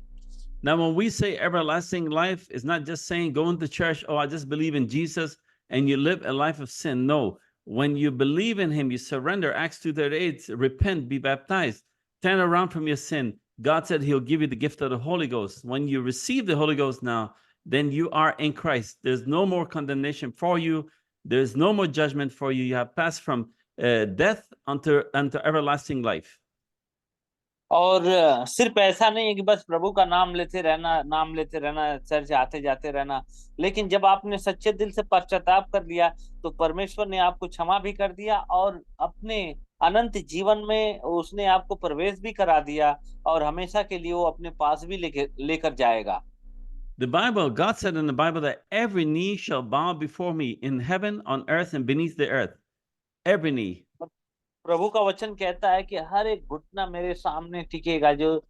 Now, when we say everlasting life, it's not just saying go into church, oh, I just believe in Jesus, and you live a life of sin. No, when you believe in him, you surrender. Acts 2:38, repent, be baptized, turn around from your sin. God said he'll give you the gift of the Holy Ghost. When you receive the Holy Ghost now, then you are in Christ. There's no more condemnation for you. There's no more judgment for you. You have passed from death unto everlasting life. और सिर्फ ऐसा नहीं है कि बस प्रभु का नाम लेते रहना, चर्च आते जाते रहना, लेकिन जब आपने सच्चे दिल से पश्चाताप कर लिया तो परमेश्वर ने आपको क्षमा भी कर दिया और अपने अनंत जीवन में उसने आपको प्रवेश भी करा दिया और हमेशा के लिए वो अपने पास भी लेकर जाएगा। The Bible, God said in the Bible that every knee shall bow before me in heaven, on earth, and beneath the earth. Every knee. प्रभु का वचन कहता है कि हर एक घुटना मेरे सामने टिकेगा, जो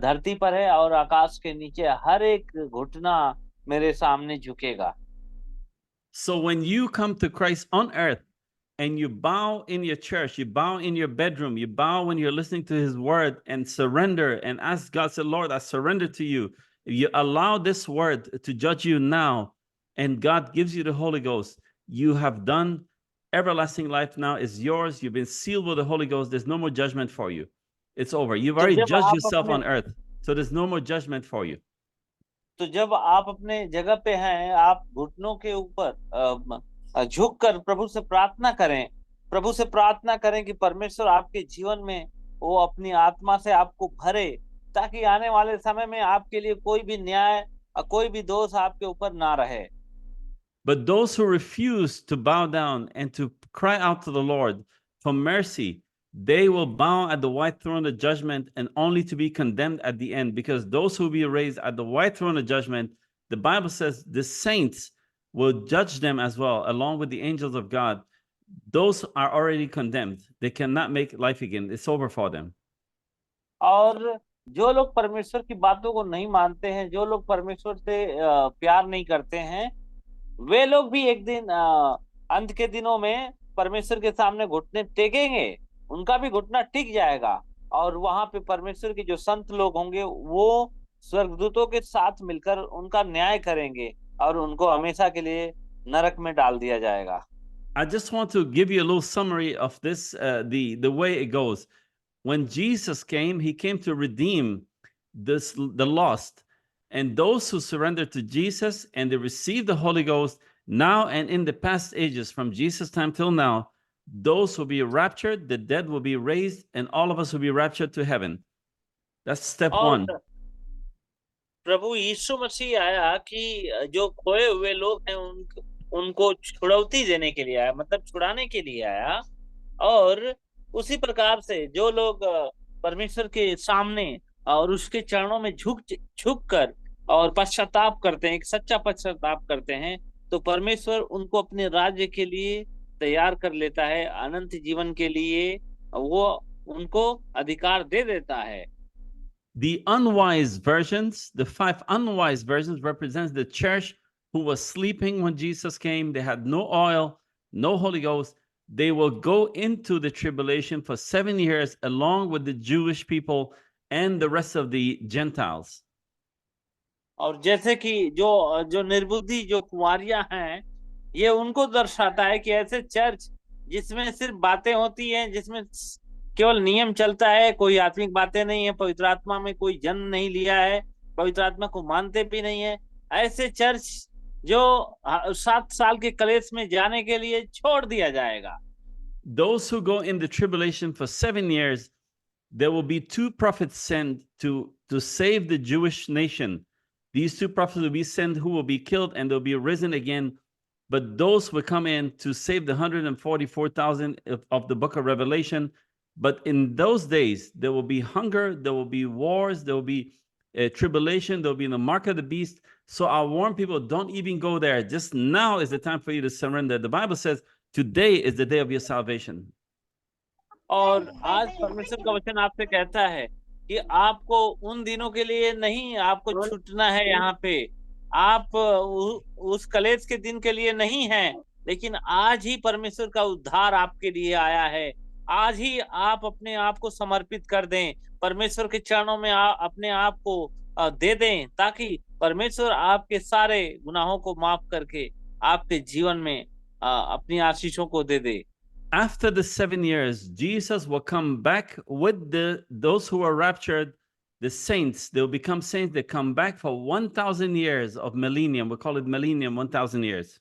धरती पर है और आकाश के नीचे, हर एक घुटना मेरे सामने झुकेगा। So when you come to Christ on earth and you bow in your church, you bow in your bedroom, you bow when you're listening to his word and surrender and ask God, say, Lord, I surrender to you. You allow this word to judge you now, and God gives you the Holy Ghost. You have done everlasting life now is yours. You've been sealed with the Holy Ghost. There's no more judgment for you. It's over. You've already judged yourself on earth. So there's no more judgment for you. तो जब आप अपने जगह पे हैं, आप घुटनों के ऊपर झुक कर प्रभु से प्रार्थना करें कि परमेश्वर आपके जीवन में वो अपनी आत्मा से आपको भरे, ताकि आने वाले समय में आपके लिए कोई भी न्याय, कोई भी दोष आपके ऊपर ना रहे। But those who refuse to bow down and to cry out to the Lord for mercy, they will bow at the white throne of judgment and only to be condemned at the end, because those who will be raised at the white throne of judgment, the Bible says the saints will judge them as well, along with the angels of God. Those are already condemned. They cannot make life again. It's over for them. और जो लोग परमेश्वर की बातों को नहीं मानते हैं, जो लोग परमेश्वर से प्यार नहीं करते हैं, वे लोग भी एक दिन अंत के दिनों में परमेश्वर के सामने घुटने टेकेंगे, उनका भी घुटना टिक जाएगा, और वहां पे परमेश्वर के जो संत लोग होंगे वो स्वर्गदूतों के साथ मिलकर उनका न्याय करेंगे और उनको हमेशा के लिए नरक में डाल दिया जाएगा। I just want to give you a little summary of this, the way it goes. When Jesus came, he came to redeem the lost, and those who surrendered to Jesus and they received the Holy Ghost now and in the past ages, from Jesus' time till now, those will be raptured, the dead will be raised, and all of us will be raptured to heaven. That's step one. प्रभु यीशु मसीह आया कि जो खोए हुए लोग हैं उनको छुड़ौती देने के लिए आया, मतलब छुड़ाने के लिए आया। और उसी प्रकार से जो लोग परमेश्वर के सामने और उसके चरणों में झुक कर और पश्चाताप करते हैं, एक सच्चा पश्चाताप करते हैं, तो परमेश्वर उनको अपने राज्य के लिए तैयार कर लेता है, अनंत जीवन के लिए वो उनको अधिकार दे देता है। The unwise versions, the 5 unwise versions, represents the church who was sleeping when Jesus came. They had no oil, no Holy Ghost. They will go into the tribulation for 7 years along with the Jewish people and the rest of the Gentiles. और जैसे कि जो निर्बुद्धि जो कुंवारियां हैं, ये उनको दर्शाता है कि ऐसे चर्च जिसमें सिर्फ बातें होती हैं, जिसमें केवल नियम चलता है, कोई आत्मिक बातें नहीं है, पवित्र आत्मा में कोई जन्म नहीं लिया है, पवित्र आत्मा को मानते भी नहीं है, ऐसे चर्च जो 7 साल के कलेश में जाने के लिए छोड़ दिया जाएगा। Those who go in the tribulation for 7 years, there will be 2 prophets sent to save the Jewish nation. These 2 prophets will be sent who will be killed and they'll be risen again. But those will come in to save the 144,000 of the book of Revelation. But in those days, there will be hunger, there will be wars, there will be tribulation, there will be the mark of the beast. So I warn people, don't even go there. Just now is the time for you to surrender. The Bible says, today is the day of your salvation. और आज परमेश्वर का वचन आपसे कहता है कि आपको उन दिनों के लिए नहीं, आपको छूटना है यहाँ पे। आप उस कलेश के दिन के लिए नहीं है, लेकिन आज ही परमेश्वर का उद्धार आपके लिए आया है। आज ही आप अपने आप को समर्पित कर दें, परमेश्वर के चरणों में अपने आप को दे दें, ताकि परमेश्वर आपके सारे गुनाहों को माफ करके आपके जीवन में अपनी आशीषों को दे दे। After the 7 years, Jesus will come back with those who are raptured, the saints. They'll become saints. They come back for 1,000 years of millennium. We call it millennium, 1,000 years.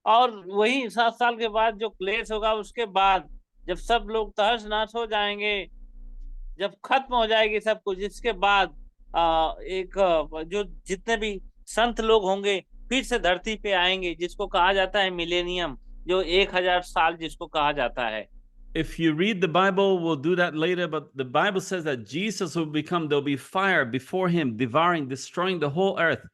और वही 7 साल के बाद जो क्लेश होगा, उसके बाद जब सब लोग तहस नहस हो जाएंगे, जब खत्म हो जाएगी सब कुछ, इसके बाद जो जितने भी संत लोग होंगे फिर से धरती पे आएंगे, जिसको कहा जाता है मिलेनियम, जो 1000 साल जिसको कहा जाता है। If you read the Bible, we'll do that later, but the Bible says that Jesus will become, there'll be fire before him, devouring, destroying the whole earth.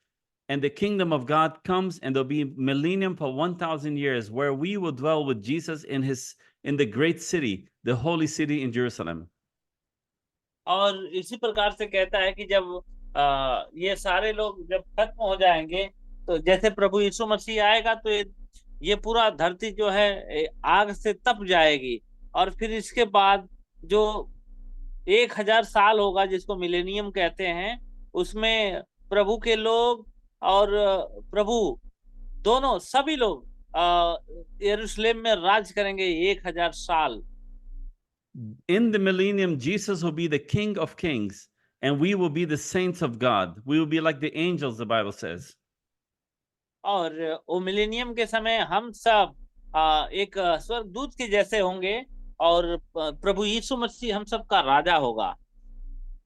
And the kingdom of God comes, and there'll be millennium for 1,000 years, where we will dwell with Jesus in the great city, the holy city in Jerusalem. और इसी प्रकार से कहता है कि जब ये सारे लोग जब खत्म हो जाएंगे, तो जैसे प्रभु यीशु मसीह आएगा, तो ये पूरा धरती जो है आग से तप जाएगी, और फिर इसके बाद जो 1000 साल होगा, जिसको मिलेनियम कहते हैं, उसमें प्रभु के लोग और प्रभु दोनों सभी लोग यरूशलेम में राज करेंगे 1000 साल। In the millennium, Jesus will be the King of Kings, and we will be the saints of God. We will be like the angels, the Bible says. और वो मिलेनियम के समय हम सब एक स्वर्गदूत के जैसे होंगे, और प्रभु यीशु मसीह हम सब का राजा होगा।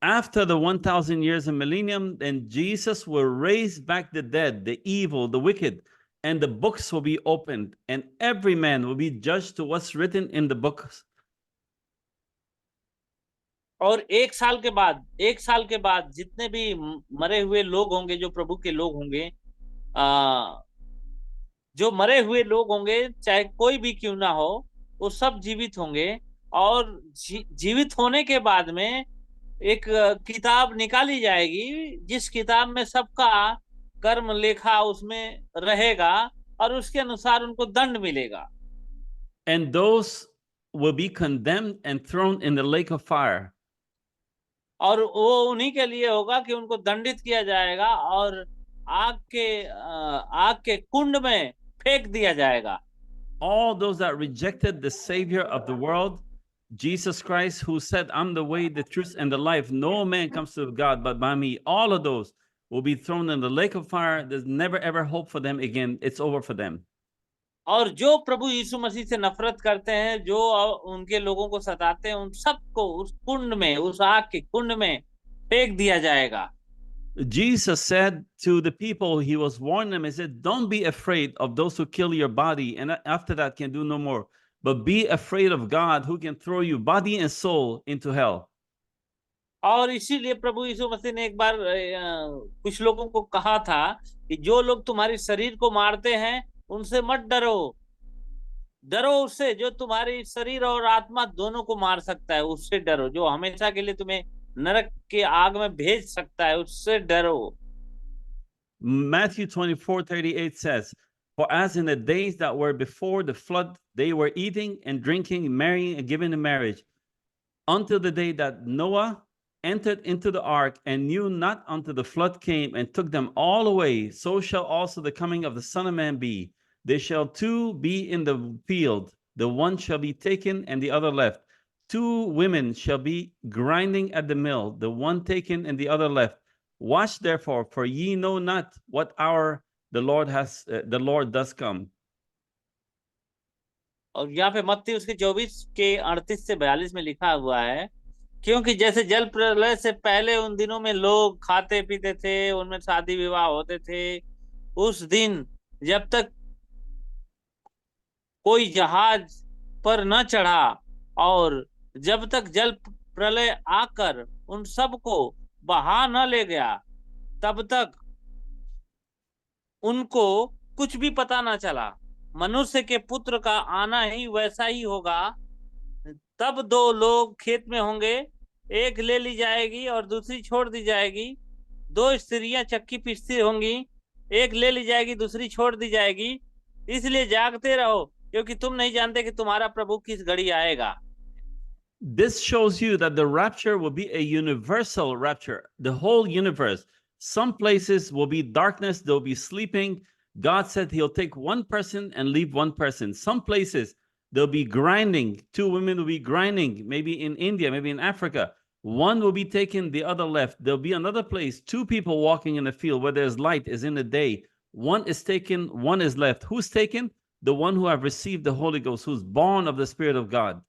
After the 1,000 years of millennium, then Jesus will raise back the dead, the evil, the wicked, and the books will be opened, and every man will be judged to what's written in the books. और एक साल के बाद जितने भी मरे हुए लोग होंगे, जो प्रभु के लोग होंगे, आ, जो मरे हुए लोग होंगे, चाहे कोई भी क्यों ना हो, वो सब जीवित होंगे। और जीवित होने के बाद में एक किताब निकाली जाएगी, जिस किताब में सबका कर्म लेखा उसमें रहेगा, और उसके अनुसार उनको दंड मिलेगा। And those will be condemned and thrown in the lake of fire. और वो उन्हीं के लिए होगा कि उनको दंडित किया जाएगा और आग के कुंड में फेंक दिया जाएगा। All those that rejected the Savior of the world, Jesus Christ, who said, I'm the way, the truth, and the life. No man comes to God but by me. All of those will be thrown in the lake of fire. There's never ever hope for them again. It's over for them. और जो प्रभु यीशु मसीह से नफरत करते हैं, जो उनके लोगों को सताते हैं, उन सबको उस कुंड में, उस आग के कुंड में फेंक दिया जाएगा। Jesus said to the people, he was warning them, he said, don't be afraid of those who kill your body and after that can do no more, but be afraid of God who can throw you body and soul into hell. और इसीलिए प्रभु यीशु मसीह ने एक बार कुछ लोगों को कहा था कि जो लोग तुम्हारे शरीर को मारते हैं, उनसे मत डरो। डरो उससे जो तुम्हारी शरीर और आत्मा दोनों को मार सकता है, उससे डरो। जो हमेशा के लिए तुम्हें नरक के आग में भेज सकता है, उससे डरो। Matthew 24:38 says, for as in the days that were before the flood, they were eating and drinking, marrying and giving in marriage, until the day that Noah entered into the ark and knew not until the flood came and took them all away. So shall also the coming of the Son of Man be. They shall two be in the field, the one shall be taken and the other left. Two women shall be grinding at the mill, the one taken and the other left. Watch therefore, for ye know not what hour the Lord does come. और यहाँ पे मत्ती उसके 24 के 38 से 42 में लिखा हुआ है, क्योंकि जैसे जल प्रलय से पहले उन दिनों में लोग खाते पीते थे, उनमें शादी विवाह होते थे, उस दिन जब तक कोई जहाज पर न चढ़ा और जब तक जल प्रलय आकर उन सबको बहा न ले गया, तब तक उनको कुछ भी पता न चला। मनुष्य के पुत्र का आना ही वैसा ही होगा। तब दो लोग खेत में होंगे, एक ले ली जाएगी और दूसरी छोड़ दी जाएगी। दो स्त्रियां चक्की पीसती होंगी, एक ले ली जाएगी, दूसरी छोड़ दी जाएगी। इसलिए जागते रहो, क्योंकि तुम नहीं जानते कि तुम्हारा प्रभु किस घड़ी आएगा। This shows you that the rapture will be a universal rapture, the whole universe. Some places will be darkness, they'll be sleeping. God said he'll take one person and leave one person. Some places they'll be grinding. Two women will be grinding, maybe in India, maybe in Africa. One will be taken, the other left. There'll be another place, two people walking in the field where there's light, is in the day. One is taken, one is left. Who's taken? The one who have received the Holy Ghost, who's born of the Spirit of God.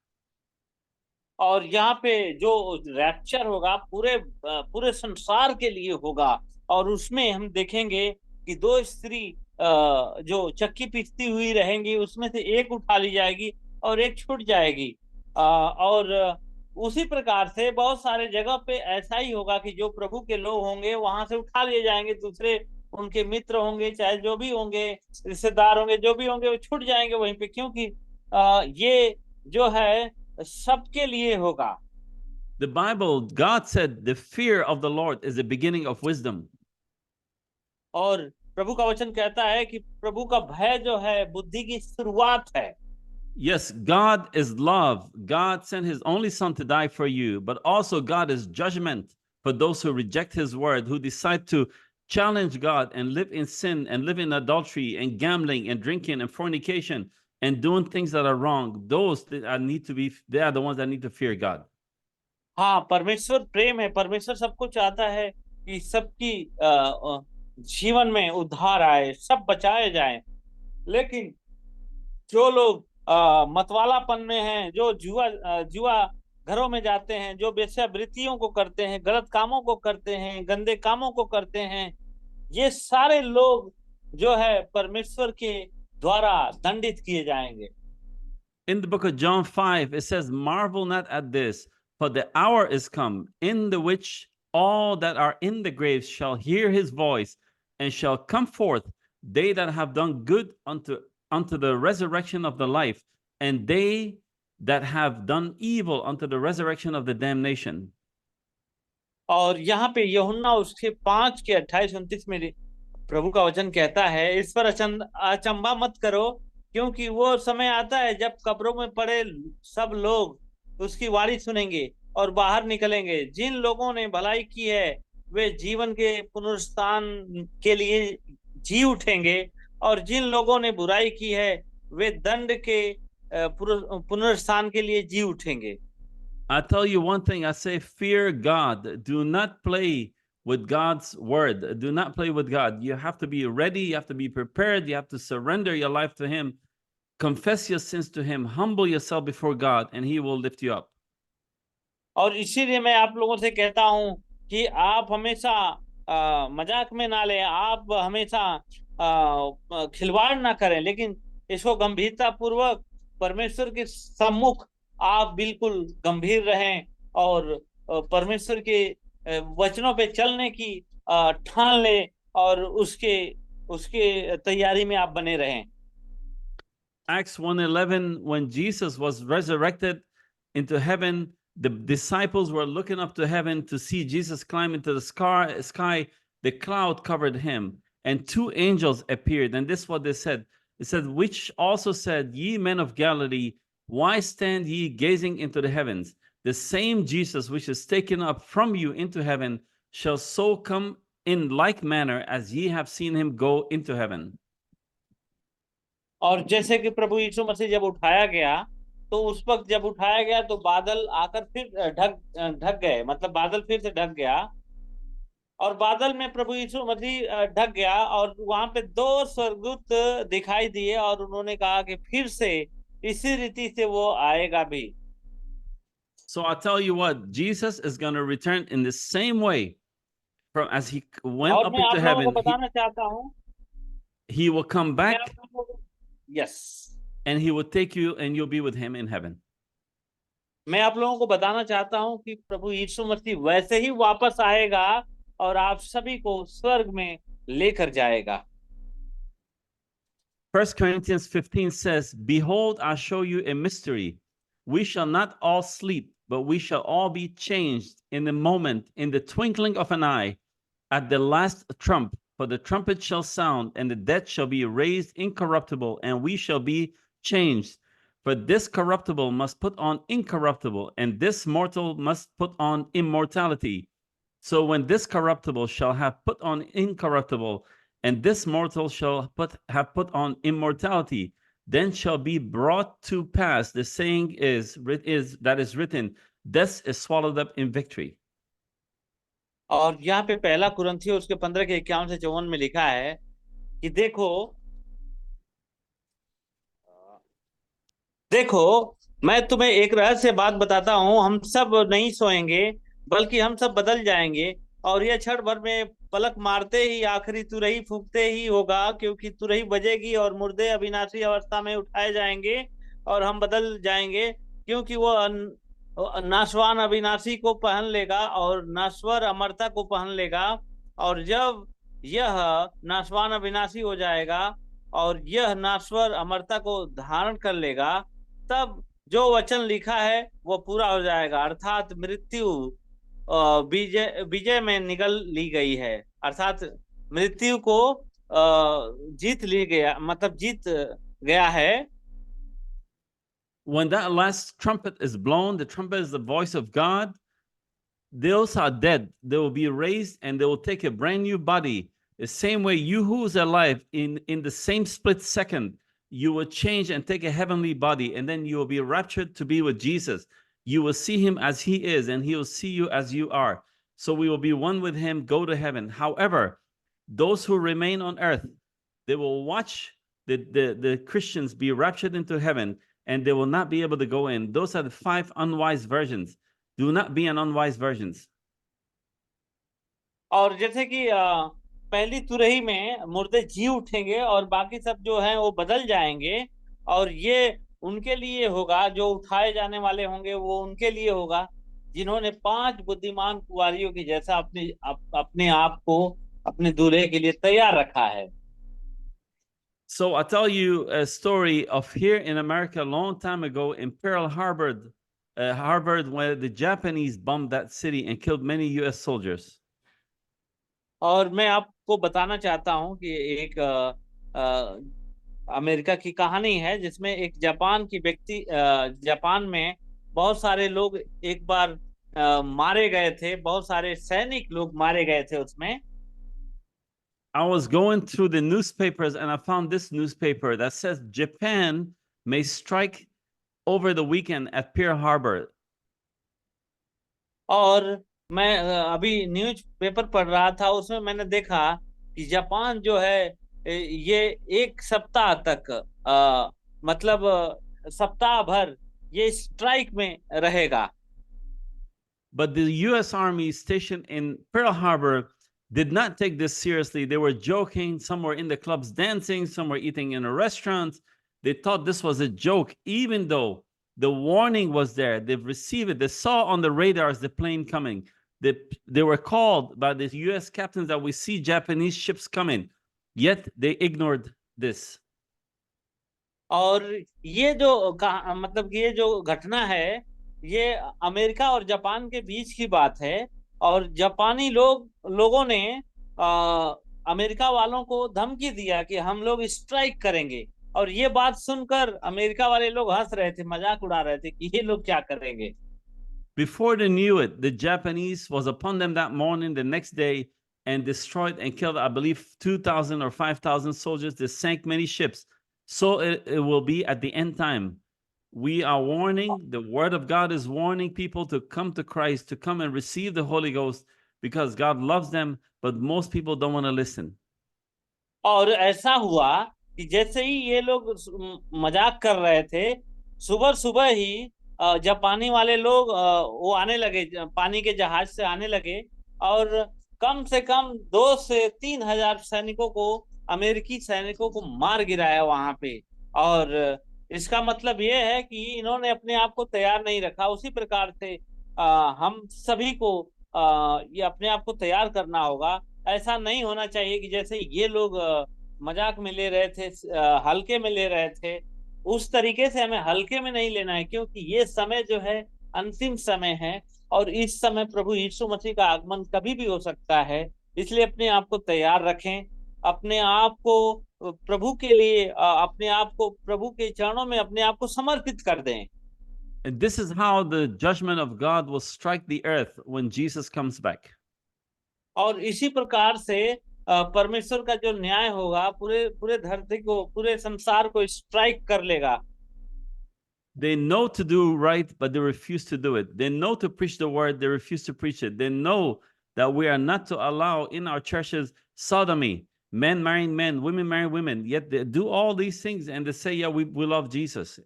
और यहाँ पे जो rapture होगा पूरे संसार के लिए होगा, और उसमें हम देखेंगे कि दो स्त्री जो चक्की पीसती हुई रहेंगी, उसमें से एक उठा ली जाएगी और एक छूट जाएगी। और उसी प्रकार से बहुत सारे जगह पे ऐसा ही होगा कि जो प्रभु के लोग होंगे वहां से उठा लिए जाएंगे, दूसरे उनके मित्र होंगे, चाहे जो भी होंगे, रिश्तेदार होंगे, जो भी होंगे, वो छूट जाएंगे वहीं पे, क्योंकि ये जो है सबके लिए होगा। The Bible, God said, the fear of the Lord is the beginning of wisdom. और प्रभु का वचन कहता है कि प्रभु का भय जो है बुद्धि की शुरुआत है। Yes, God is love. God sent his only son to die for you, but also God is judgment for those who reject his word, who decide to challenge God and live in sin and live in adultery and gambling and drinking and fornication and doing things that are wrong. Those that they are the ones that need to fear God. हाँ, परमेश्वर प्रेम है। परमेश्वर सबको चाहता है कि सबकी जीवन में उद्धार आए, सब बचाए जाएं। लेकिन जो लोग मतवालापन में हैं, जो जुआ घरों में जाते हैं, जो वेश्यावृत्तियों को करते हैं, गलत कामों को करते हैं, गंदे कामों को करते हैं, ये सारे लोग जो है परमेश्वर के द्वारा दंडित किए जाएंगे। In the book of John 5, it says, marvel not at this, For the hour is come, in the which all that are in the graves shall hear his voice, and shall come forth, they that have done good unto the resurrection of the life, and they that have done evil unto the resurrection of the damnation. और यहाँ पे यूहन्ना उसके 5 के 28-29 में प्रभु का वचन कहता है, इस पर अचंभा मत करो, क्योंकि वो समय आता है जब कब्रों में पड़े सब लोग उसकी वाणी सुनेंगे और बाहर निकलेंगे। जिन लोगों ने भलाई की है वे जीवन के पुनरुत्थान के लिए जी उठेंगे, और जिन लोगों ने बुराई की है वे दंड के पुनरुत्थान के लिए जी उठेंगे। I tell you one thing, I say, fear God. Do not play with God's word. Do not play with God. You have to be ready. You have to be prepared. You have to surrender your life to him. Confess your sins to him. Humble yourself before God, and he will lift you up. और इसीलिए मैं आप लोगों से कहता हूं कि आप हमेशा मजाक में ना लें, आप हमेशा खिलवाड़ ना करें, लेकिन इसको गंभीरता पूर्वक परमेश्वर के सम्मुख आप बिल्कुल गंभीर रहें और परमेश्वर के वचनों पे चलने की ठान लें और उसके तैयारी में आप बने रहें। Acts 1:11, when Jesus was resurrected into heaven, the disciples were looking up to heaven to see Jesus climb into the sky. The cloud covered him, and 2 angels appeared. And this is what they said. It said, which also said, ye men of Galilee, why stand ye gazing into the heavens? The same Jesus which is taken up from you into heaven shall so come in like manner as ye have seen him go into heaven. और जैसे कि प्रभु यीशु मसीह जब उठाया गया, तो उस वक्त जब उठाया गया तो बादल आकर फिर ढक गए, मतलब बादल फिर से ढक गया, और बादल में प्रभु यीशु मसीह ढक गया, और वहां पे 2 स्वर्गदूत दिखाई दिए, और उन्होंने कहा कि फिर से इसी रीति से वो आएगा भी। So I tell you what, Jesus is going to return in the same way from as he went up into heaven. बताना चाहता हूं, he will come back. Yes. And he will take you and you'll be with him in heaven. मैं आप लोगों को बताना चाहता हूं कि प्रभु यीशु मसीह वैसे ही वापस आएगा और आप सभी को स्वर्ग में लेकर जाएगा। 1 Corinthians 15 says, behold, I show you a mystery. We shall not all sleep, but we shall all be changed in a moment, in the twinkling of an eye, at the last trump. For the trumpet shall sound, and the dead shall be raised incorruptible, and we shall be changed. For this corruptible must put on incorruptible, and this mortal must put on immortality. So when this corruptible shall have put on incorruptible, and this mortal shall have put on immortality, then shall be brought to pass the saying that is written, death is swallowed up in victory. और यहाँ पे पहला कुरिन्थियों उसके 15 के 51 से 54 में लिखा है कि देखो मैं तुम्हें एक रहस्य बात बताता हूँ, हम सब नहीं सोएंगे बल्कि हम सब बदल जाएंगे, और यह क्षण भर में पलक मारते ही आखिरी तुरही फूंकते ही होगा, क्योंकि तुरही बजेगी और मुर्दे अविनाशी अवस्था में उठाए जाएंगे और हम बदल जाएंगे, क्योंकि वो नाशवान अविनाशी को पहन लेगा और नश्वर अमरता को पहन लेगा। और जब यह नाशवान अविनाशी हो जाएगा और यह नश्वर अमरता को धारण कर लेगा, तब जो वचन लिखा है वो पूरा हो जाएगा, अर्थात मृत्यु विजय में निगल ली गई है, अर्थात मृत्यु को जीत ली गया, मतलब जीत गया है। When that last trumpet is blown, the trumpet is the voice of God. Those are dead, they will be raised and they will take a brand new body. The same way you who is alive, in the same split second, you will change and take a heavenly body, and then you will be raptured to be with Jesus. You will see him as he is, and he will see you as you are. So we will be one with him, go to heaven. However, those who remain on earth, they will watch the Christians be raptured into heaven, and they will not be able to go in. Those are the 5 unwise virgins. Do not be an unwise virgins. और जैसे कि पहली तुरही में मुर्दे जी उठेंगे और बाकी सब जो हैं वो बदल जाएंगे, और ये उनके लिए होगा, जो उठाए जाने वाले होंगे वो उनके लिए होगा। जिन्होंने 5 बुद्धिमान कुंवारियों की जैसा अपने आप को अपने दूल्हे के लिए तैयार रखा है। So I'll tell you a story of here in America a long time ago in Pearl Harbor, where the Japanese bombed that city and killed many US soldiers. और मैं आपको बताना चाहता हूं कि एक अमेरिका की कहानी है जिसमें एक जापान में बहुत सारे लोग एक बार मारे गए थे, बहुत सारे सैनिक लोग मारे गए थे उसमें। I was going through the newspapers and I found this newspaper that says Japan may strike over the weekend at Pearl Harbor. और मैं अभी न्यूज पेपर पढ़ रहा था, उसमें मैंने देखा कि जापान जो है ये एक सप्ताह तक मतलब सप्ताह भर ये स्ट्राइक में रहेगा। But the US Army stationed in Pearl Harbor did not take this seriously. They were joking. Some were in the clubs dancing. Some were eating in a restaurant. They thought this was a joke, even though the warning was there. They've received it. They saw on the radars the plane coming. They were called by the US captains that we see Japanese ships coming. Yet they ignored this. और ये जो मतलब ये जो घटना है ये America और जापान के बीच की बात है। और जापानी लोगों ने अमेरिका वालों को धमकी दिया कि हम लोग स्ट्राइक करेंगे। और ये बात सुनकर अमेरिका वाले लोग हंस रहे थे, मजाक उड़ा रहे थे कि ये लोग क्या करेंगे। Before they knew it, the Japanese was upon them that morning, the next day, and destroyed and killed, I believe, 2,000 or 5,000 soldiers. They sank many ships. So it will be at the end time. We are warning, the word of God is warning people to come to Christ, to come and receive the Holy Ghost, because God loves them, but most people don't want to listen. और ऐसा हुआ कि जैसे ही ये लोग मजाक कर रहे थे, सुबह सुबह ही जापानी वाले लोग वो आने लगे, पानी के जहाज से आने लगे और कम से कम 2 से 3 हजार सैनिकों को, अमेरिकी सैनिकों को मार गिराया वहां पे। और इसका मतलब ये है कि इन्होंने अपने आप को तैयार नहीं रखा। उसी प्रकार से हम सभी को ये अपने आप को तैयार करना होगा। ऐसा नहीं होना चाहिए कि जैसे ये लोग मजाक में ले रहे थे, हल्के में ले रहे थे, उस तरीके से हमें हल्के में नहीं लेना है, क्योंकि ये समय जो है अंतिम समय है और इस समय प्रभु यीशु मसीह का आगमन कभी भी हो सकता है। इसलिए अपने आप को तैयार रखें, अपने आप को प्रभु के लिए, अपने आप को प्रभु के चरणों में अपने आप को समर्पित कर दें। And this is how the judgment of God will strike the earth when Jesus comes back. और इसी प्रकार से परमेश्वर का जो न्याय होगा पूरे धरती को, पूरे संसार को स्ट्राइक कर लेगा। They know to do right, but they refuse to do it. They know to preach the word, they refuse to preach it. They know that we are not to allow in our churches sodomy, men marrying men, women marrying women. Yet they do all these things and they say, yeah, we love Jesus.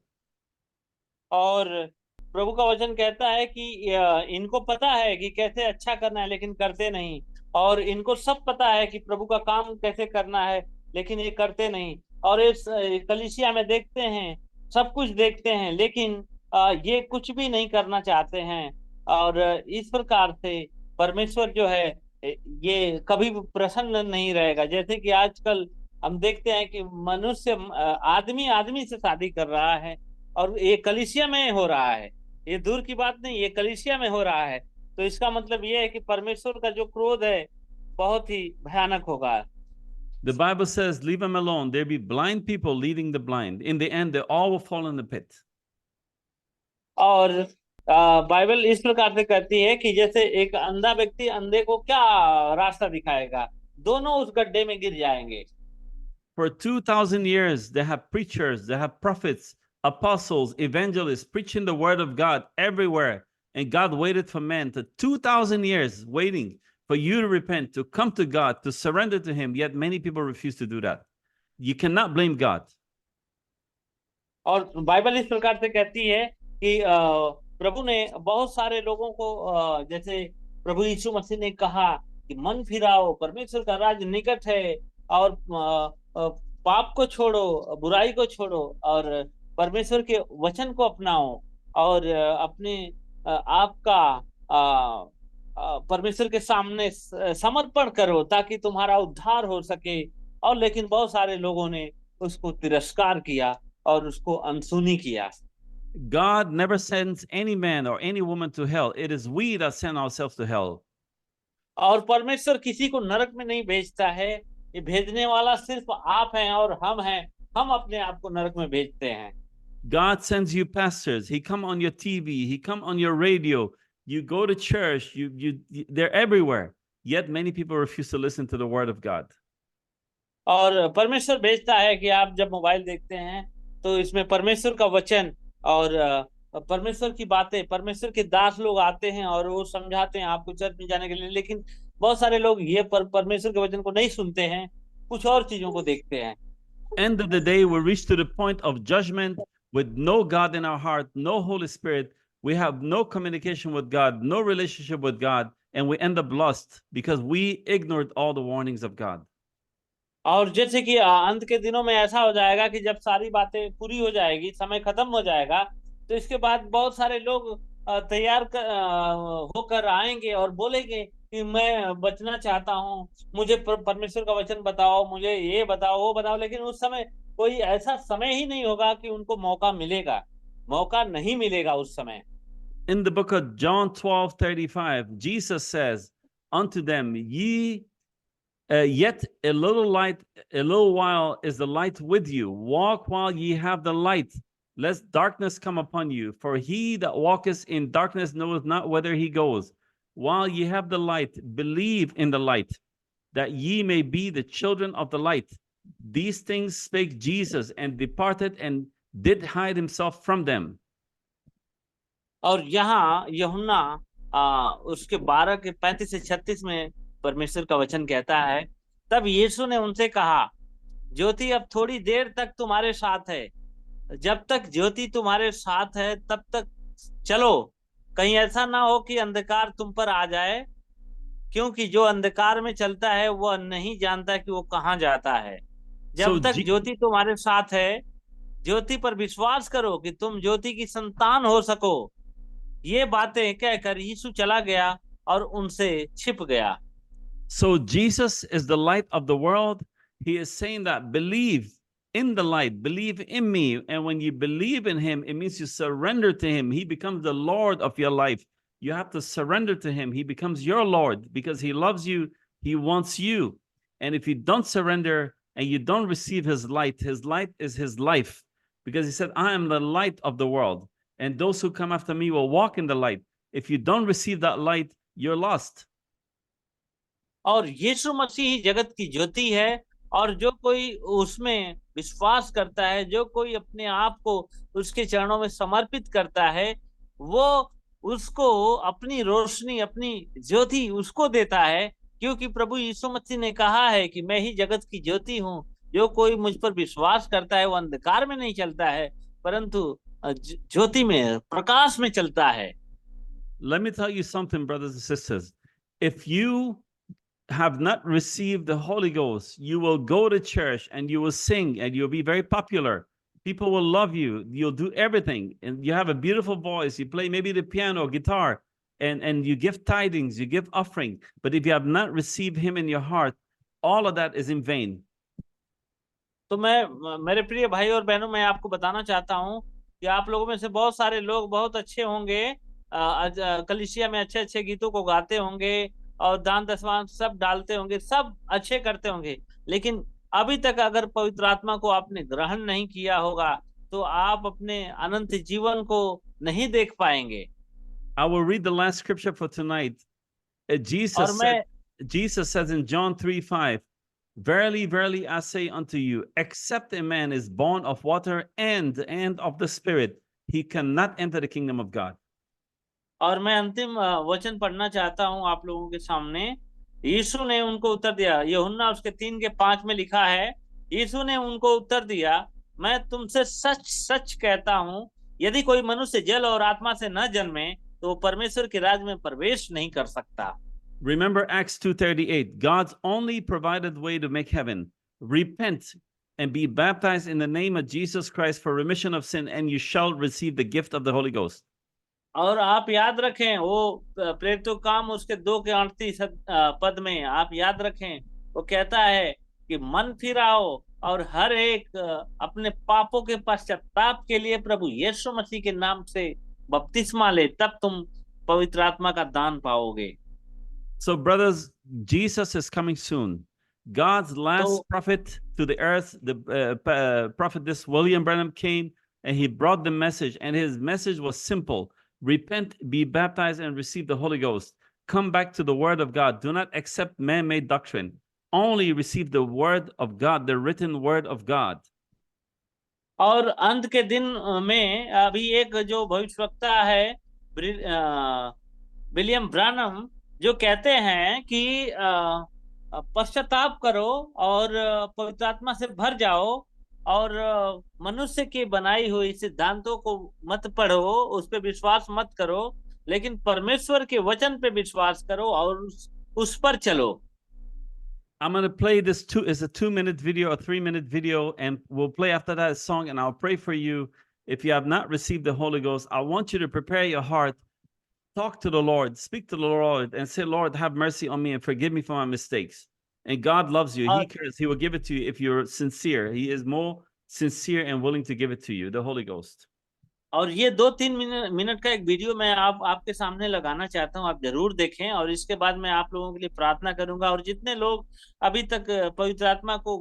और प्रभु का वचन कहता है कि इनको पता है कि कैसे अच्छा करना है, लेकिन करते नहीं। और इनको सब पता है कि प्रभु का काम कैसे करना है, लेकिन ये करते नहीं। और इस कलीसिया में देखते हैं, सब कुछ देखते हैं, लेकिन ये कुछ भी नहीं करना चाहते हैं। और इस प्रकार से परमेश्वर जो है ये कभी भी प्रसन्न नहीं रहेगा। जैसे कि आजकल हम देखते हैं कि मनुष्य आदमी से शादी कर रहा है और ये कलीसिया में हो रहा है। ये दूर की बात नहीं, ये कलीसिया में हो रहा है। तो इसका मतलब ये है कि परमेश्वर का जो क्रोध है बहुत ही भयानक होगा। The Bible says, leave them alone. There be blind people leading the blind. In the end, they all will fall in the pit. और बाइबल इस प्रकार से कहती है कि जैसे एक अंधा व्यक्ति अंधे को क्या रास्ता दिखाएगा, दोनों उस गड्ढे में गिर जाएंगे। For 2,000 years, they have preachers, they have prophets, apostles, evangelists preaching the word of God everywhere. And God waited for men to 2,000 years waiting for you to repent, to come to God, to surrender to him. Yet many people refuse to do that. You cannot blame God. और Bible इस प्रकार से कहती है कि प्रभु ने बहुत सारे लोगों को, जैसे प्रभु यीशु मसीह ने कहा कि मन फिराओ, परमेश्वर का राज निकट है, और पाप को छोड़ो, बुराई को छोड़ो और परमेश्वर के वचन को अपनाओ और अपने आपका परमेश्वर के सामने समर्पण करो ताकि तुम्हारा उद्धार हो सके। और लेकिन बहुत सारे लोगों ने उसको तिरस्कार किया और उसको अनसुनी किया। God never sends any man or any woman to hell. It is we that send ourselves to hell. और परमेश्वर किसी को नरक में नहीं भेजता है, ये भेजने वाला सिर्फ आप हैं और हम हैं। हम अपने आप को नरक में भेजते हैं। God sends you pastors. He come on your TV. He come on your radio. You go to church. They're everywhere. Yet many people refuse to listen to the word of God. और परमेश्वर भेजता है कि आप जब mobile देखते हैं तो इसमें परमेश्वर का वचन और परमेश्वर की बातें, परमेश्वर के दास लोग आते हैं और वो समझाते हैं आपको चर्च में जाने के लिए। लेकिन बहुत सारे लोग ये परमेश्वर के वचन को नहीं सुनते हैं, कुछ और चीजों को देखते हैं। End of the day, we reach to the point of judgment with no God in our heart, no Holy Spirit. We have no communication with God, no relationship with God, and we end up lost because we ignored all the warnings of God. और जैसे कि अंत के दिनों में ऐसा हो जाएगा कि जब सारी बातें पूरी हो जाएगी, समय खत्म हो जाएगा, तो इसके बाद बहुत सारे लोग तैयार होकर आएंगे और बोलेंगे कि मैं बचना चाहता हूँ, मुझे परमेश्वर का वचन बताओ, मुझे ये बताओ, वो बताओ। लेकिन उस समय कोई ऐसा समय ही नहीं होगा कि उनको मौका मिलेगा, मौका नहीं मिलेगा उस समय। In the book of John 12:35, Jesus says unto them, yet a little while is the light with you. Walk while ye have the light, lest darkness come upon you. For he that walketh in darkness knoweth not whither he goes. While ye have the light, believe in the light, that ye may be the children of the light. These things spake Jesus, and departed, and did hide himself from them. और यहाँ यूहन्ना उसके 12 के 35 से 36 में परमेश्वर का वचन कहता है, तब यीशु ने उनसे कहा, ज्योति अब थोड़ी देर तक तुम्हारे साथ है, जब तक ज्योति तुम्हारे साथ है तब तक चलो, कहीं ऐसा ना हो कि अंधकार तुम पर आ जाए, क्योंकि जो अंधकार में चलता है वह नहीं जानता कि वो कहाँ जाता है। जब तक ज्योति तुम्हारे साथ है, ज्योति पर विश्वास करो कि तुम ज्योति की संतान हो सको। ये बातें कहकर यीशु चला गया और उनसे छिप गया। So Jesus is the light of the world. He is saying that believe in the light, believe in me. And when you believe in him, it means you surrender to him. He becomes the Lord of your life. You have to surrender to him. He becomes your Lord because he loves you. He wants you. And if you don't surrender and you don't receive his light is his life. Because he said, I am the light of the world. And those who come after me will walk in the light. If you don't receive that light, you're lost. और यीशु मसीह ही जगत की ज्योति है, और जो कोई उसमें विश्वास करता है, जो कोई अपने आप को उसके चरणों में समर्पित करता है, वो उसको अपनी रोशनी, अपनी ज्योति उसको देता है। क्योंकि प्रभु यीशु मसीह ने कहा है कि मैं ही जगत की ज्योति हूँ, जो कोई मुझ पर विश्वास करता है वो अंधकार में नहीं चलता है परंतु ज्योति में, प्रकाश में चलता है। Let me tell you something, brothers and sisters. If you have not received the Holy Ghost, you will go to church and you will sing and you'll be very popular. People will love you. You'll do everything. And you have a beautiful voice. You play maybe the piano, guitar, and you give tithings, you give offering. But if you have not received him in your heart, all of that is in vain. तो मेरे प्रिय भाई और बहनों, मैं आपको बताना चाहता हूँ कि आप लोगों में से बहुत सारे लोग बहुत अच्छे होंगे, कलीसिया में अच्छे अच्छे गीतों को गाते होंगे और दान दशमांश सब डालते होंगे, सब अच्छे करते होंगे, लेकिन अभी तक अगर पवित्र आत्मा को आपने ग्रहण नहीं किया होगा तो आप अपने अनंत जीवन को नहीं देख पाएंगे। I will read the last scripture for tonight. Jesus says in John 3:5, verily, verily, I say unto you, except a man is born of water and of the Spirit, he cannot enter the kingdom of God. और मैं अंतिम वचन पढ़ना चाहता हूं आप लोगों के सामने। यीशु ने उनको उत्तर दिया, यूहन्ना उसके 3:5 में लिखा है, यीशु ने उनको उत्तर दिया, मैं तुमसे सच सच कहता हूं, यदि कोई मनुष्य जल और आत्मा से न जन्मे तो परमेश्वर के राज्य में प्रवेश नहीं कर सकता। Remember Acts 2:38, God's only provided way to make heaven. Repent and be baptized in the name of Jesus Christ for remission of sin, and you shall receive the gift of the Holy Ghost. और आप याद रखें वो प्रेरितों का काम उसके 2 के 38 पद में आप याद रखें, वो कहता है कि मन फिराओ और हर एक अपने पापों के पश्चाताप के लिए प्रभु यीशु मसीह के नाम से बपतिस्मा ले, तब तुम पवित्र आत्मा का दान पाओगे। So, brothers, Jesus is coming soon. God's last So- prophet to the earth, the prophet, this William Branham came and he brought the message, and his message was simple: repent, be baptized, and receive the Holy Ghost. Come back to the Word of God. Do not accept man-made doctrine. Only receive the Word of God, the written Word of God. और अंत के दिन में अभी एक जो भविष्यवक्ता है विलियम ब्रानम, जो कहते हैं कि पश्चाताप करो और पवित्र आत्मा से भर जाओ और मनुष्य की बनाई हुई सिद्धांतों को मत पढ़ो, उस पर विश्वास मत करो, लेकिन परमेश्वर के वचन पे विश्वास करो और उस पर चलो। I'm going to play this it's a 2-minute video, a 3-minute video, and we'll play after that a song, and I'll pray for you. If you have not received the Holy Ghost, I want you to prepare your heart, talk to the Lord, speak to the Lord, and say, Lord, have mercy on me and forgive me for my mistakes. And God loves you. He cares. He will give it to you if you're sincere. He is more sincere and willing to give it to you, the Holy Ghost. और ये 2-3 minute का एक video मैं आपके सामने लगाना चाहता हूँ, आप जरूर देखें, और इसके बाद मैं आप लोगों के लिए प्रार्थना करूंगा। और जितने लोग अभी तक पवित्र आत्मा को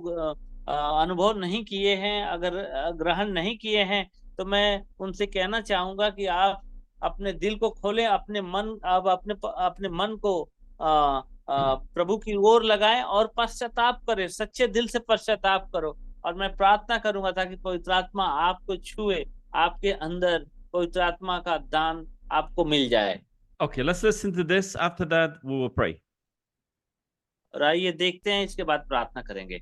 अनुभव नहीं किए हैं, अगर ग्रहण नहीं किए हैं, तो मैं उनसे कहना चाहूंगा कि आप अपने दिल को खोलें, अपने मन को प्रभु की ओर लगाएं और पश्चाताप करें, सच्चे दिल से पश्चाताप करो। और मैं प्रार्थना करूंगा ताकि पवित्र आत्मा आपको छुए, आपके अंदर पवित्र आत्मा का दान आपको मिल जाए। Okay, let's listen to this. After that, we will pray. और आइए देखते हैं, इसके बाद प्रार्थना करेंगे।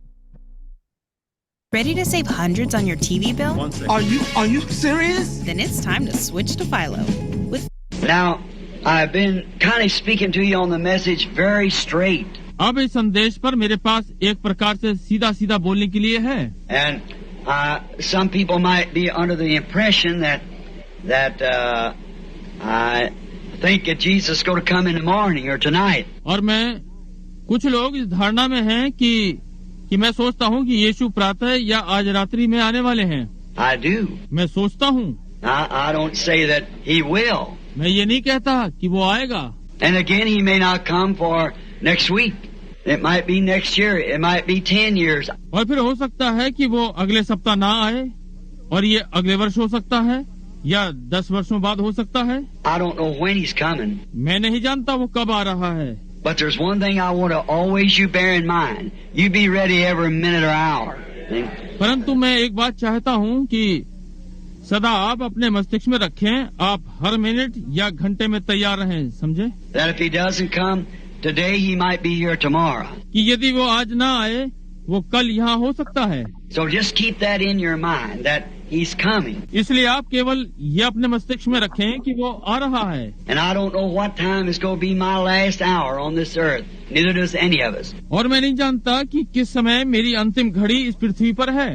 Ready to save hundreds on your TV bill? 1 second. Are you serious? Then it's time to switch to Philo. With Now, I've been kind of speaking to you on the message very straight. अब इस संदेश पर मेरे पास एक प्रकार से सीधा सीधा बोलने के लिए है। And some people might be under the impression that I think that Jesus is going to come in the morning or tonight. और मैं कुछ लोग इस धारणा में हैं कि मैं सोचता हूँ कि यीशु प्रातः या आज रात्रि में आने वाले हैं। I do. मैं सोचता हूँ, I don't say that he will. मैं ये नहीं कहता कि वो आएगा। And again, he may not come for next week. It might be next year. It might be 10 years. और फिर हो सकता है कि वो अगले सप्ताह ना आए, और ये अगले वर्ष हो सकता है या 10 वर्षों बाद हो सकता है। I don't know when he's coming. मैं नहीं जानता वो कब आ रहा है। But there's one thing I want to always you bear in mind. You be ready every minute or hour. परंतु मैं एक बात चाहता हूँ कि सदा आप अपने मस्तिष्क में रखें, आप हर मिनट या घंटे में तैयार रहें, समझे? That if he doesn't come today, he might be here tomorrow. कि यदि वो आज ना आए, वो कल यहाँ हो सकता है। So just keep that in your mind that he's coming. इसलिए आप केवल ये अपने मस्तिष्क में रखें कि वो आ रहा है। And I don't know what time is going to be my last hour on this earth. Neither does any of us. और मैं नहीं जानता कि किस समय मेरी अंतिम घड़ी इस पृथ्वी पर है,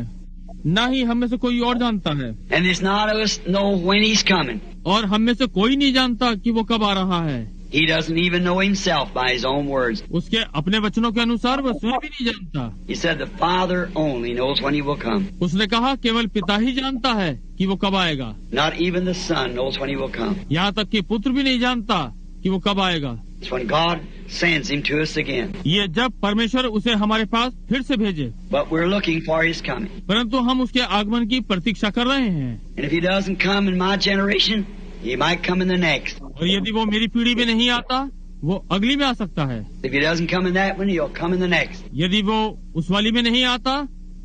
ना ही हम में से कोई और जानता है। And there's none of us know when he's coming. और हम में से कोई नहीं जानता कि वो कब आ rहा है। He doesn't even know himself by his own words. उसके अपने वचनों के अनुसार वह स्वयं भी नहीं जानता। He said the Father only knows when he will come. उसने कहा केवल पिता ही जानता है कि वो कब आएगा। Not even the Son knows when he will come. यहाँ तक कि पुत्र भी नहीं जानता कि वो कब आएगा। It's when God sends him to us again. ये जब परमेश्वर उसे हमारे पास फिर से भेजे। But we're looking for his coming. परंतु हम उसके आगमन की प्रतीक्षा कर रहे हैं। And if he doesn't come in my generation, he might come in the next. और यदि वो मेरी पीढ़ी में नहीं आता, वो अगली में आ सकता है। If he doesn't come in that one, he'll come in the next. यदि वो उस वाली में नहीं आता,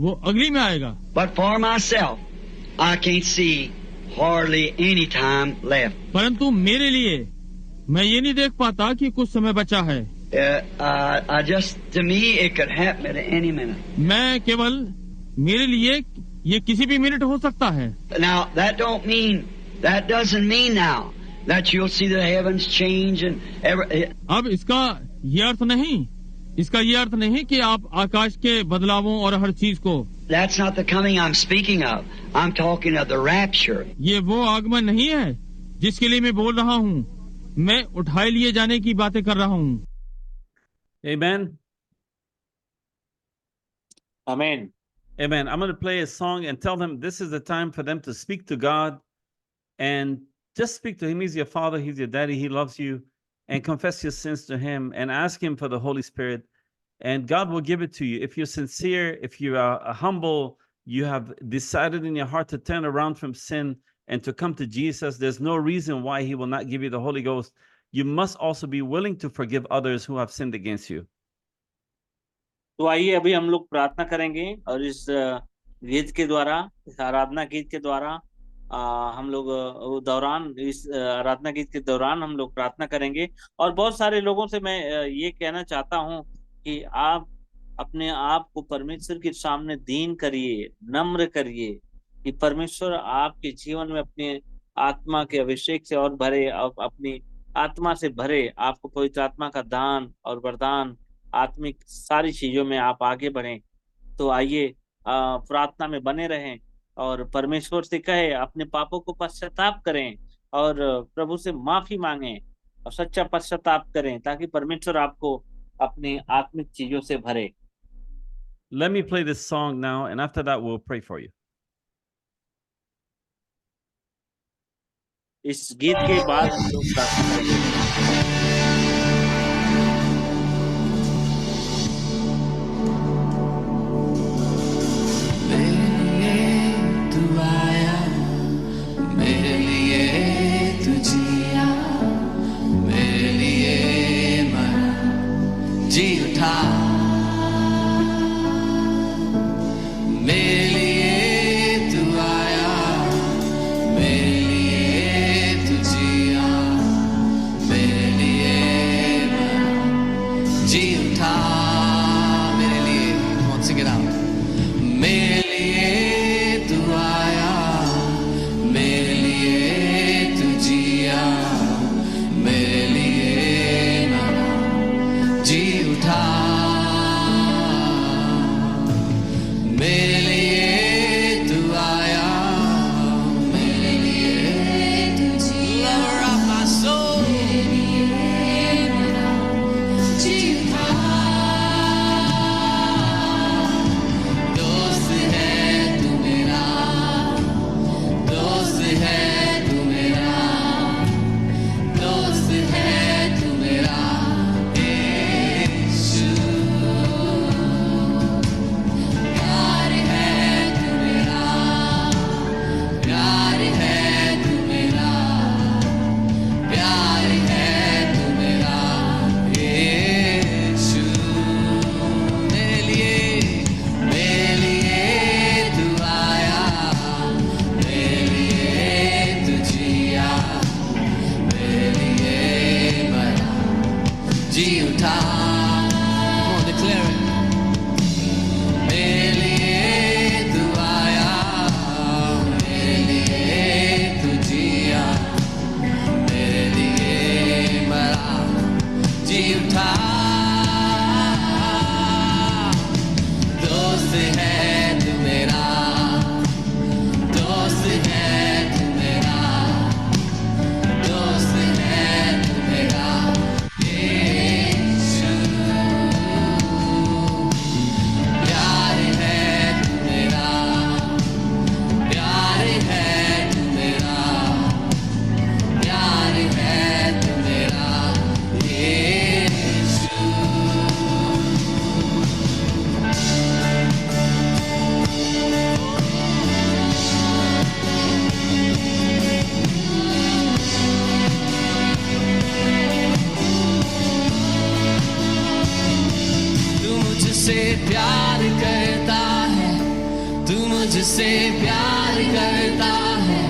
वो अगली में आएगा। But for myself, I can't see hardly any time left. परंतु मेरे लिए मैं ये नहीं देख पाता कि कुछ समय बचा है। To me, it could happen at any minute. मैं केवल मेरे लिए ये किसी भी मिनट हो सकता है। Now, that doesn't mean now that you'll see the heavens change and अब इसका ये अर्थ नहीं कि आप आकाश के बदलावों और हर चीज को। That's not the coming I'm speaking of. I'm talking of the rapture. ये वो आगमन नहीं है जिसके लिए मैं बोल रहा हूँ मैं उठाए लिए जाने की बातें कर रहा हूँ। Amen. आमीन। Amen. I'm going to play a song and tell them this is the time for them to speak to God and just speak to Him. He's your Father, He's your Daddy, He loves you, and confess your sins to Him and ask Him for the Holy Spirit. And God will give it to you. If you're sincere, if you are humble, you have decided in your heart to turn around from sin and to come to Jesus, there's no reason why He will not give you the Holy Ghost. You must also be willing to forgive others who have sinned against you. तो आइए अभी हम लोग प्रार्थना करेंगे और इस गीत के द्वारा, इस आराधना गीत के द्वारा हम लोग इस आराधना गीत के दौरान हम लोग प्रार्थना करेंगे। और बहुत सारे लोगों से मैं ये कहना चाहता हूँ कि आप अपने आप को परमेश्वर के सामने दीन करिए, नम्र करिए कि परमेश्वर आपके जीवन में अपने आत्मा के अभिषेक से और भरे, अपनी आत्मा से भरे, आपको पवित्र आत्मा का दान और वरदान, आत्मिक सारी चीजों में आप आगे बढ़ें। तो आइए प्रार्थना में बने रहें और परमेश्वर से कहे, अपने पापों को पश्चाताप करें और प्रभु से माफी मांगें और सच्चा पश्चाताप करें ताकि परमेश्वर आपको अपनी आत्मिक चीजों से भरे। Let me play this song now, and after that, we'll pray for you. इस गीत के बाद हम लोग प्रार्थना करेंगे। मुझसे प्यार करता है,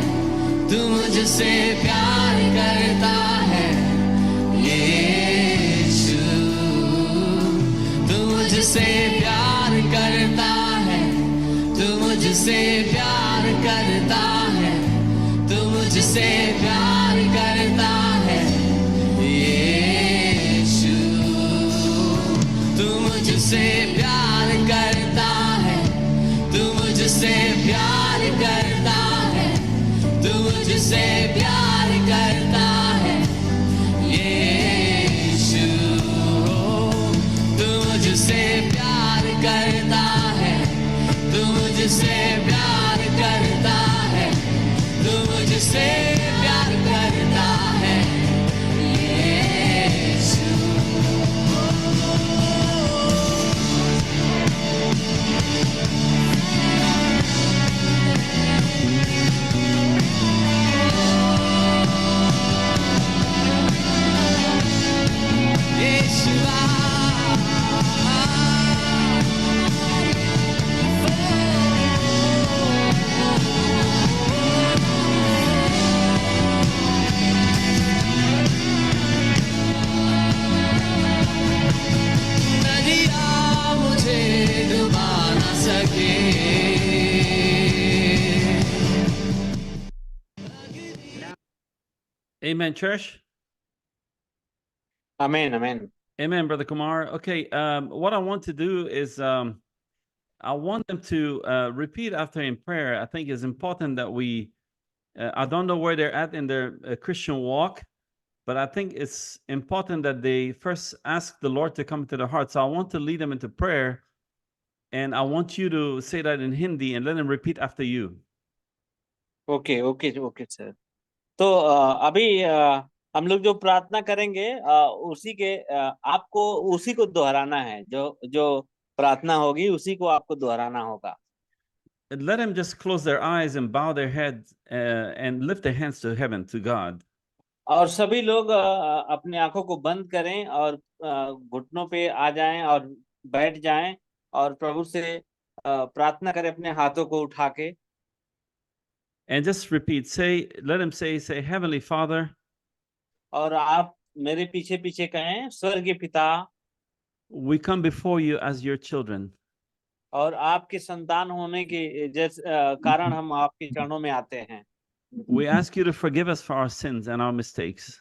तू मुझसे प्यार करता है यीशु, तू मुझसे प्यार करता है, तू मुझसे प्यार करता है, तू मुझसे प्यार करता है यीशु, तू मुझसे प्यार करता है, तू मुझसे प्यार करता है, तू मुझसे प्यार कर Amen, church. Amen, amen. Amen, Brother Kumar. Okay, what I want to do is I want them to repeat after in prayer. I think it's important that we, I don't know where they're at in their Christian walk, but I think it's important that they first ask the Lord to come into their heart. So I want to lead them into prayer, and I want you to say that in Hindi and let them repeat after you. Okay okay okay sir. तो अभी हम लोग जो प्रार्थना करेंगे उसी के आपको उसी को दोहराना है। जो जो प्रार्थना होगी उसी को आपको दोहराना होगा। And let them just close their eyes and bow their heads and lift their hands to heaven, to God. और सभी लोग अपनी आंखों को बंद करें और घुटनों पे आ जाएं और बैठ जाएं और प्रभु से प्रार्थना करें अपने हाथों को उठा के। And just repeat, let them say, Heavenly Father, और आप मेरे पीछे पीछे कहें, स्वर्गीय पिता, we come before you as your children. और आपके संतान होने के कारण हम आपके चरणों में आते हैं। We ask you to forgive us for our sins and our mistakes.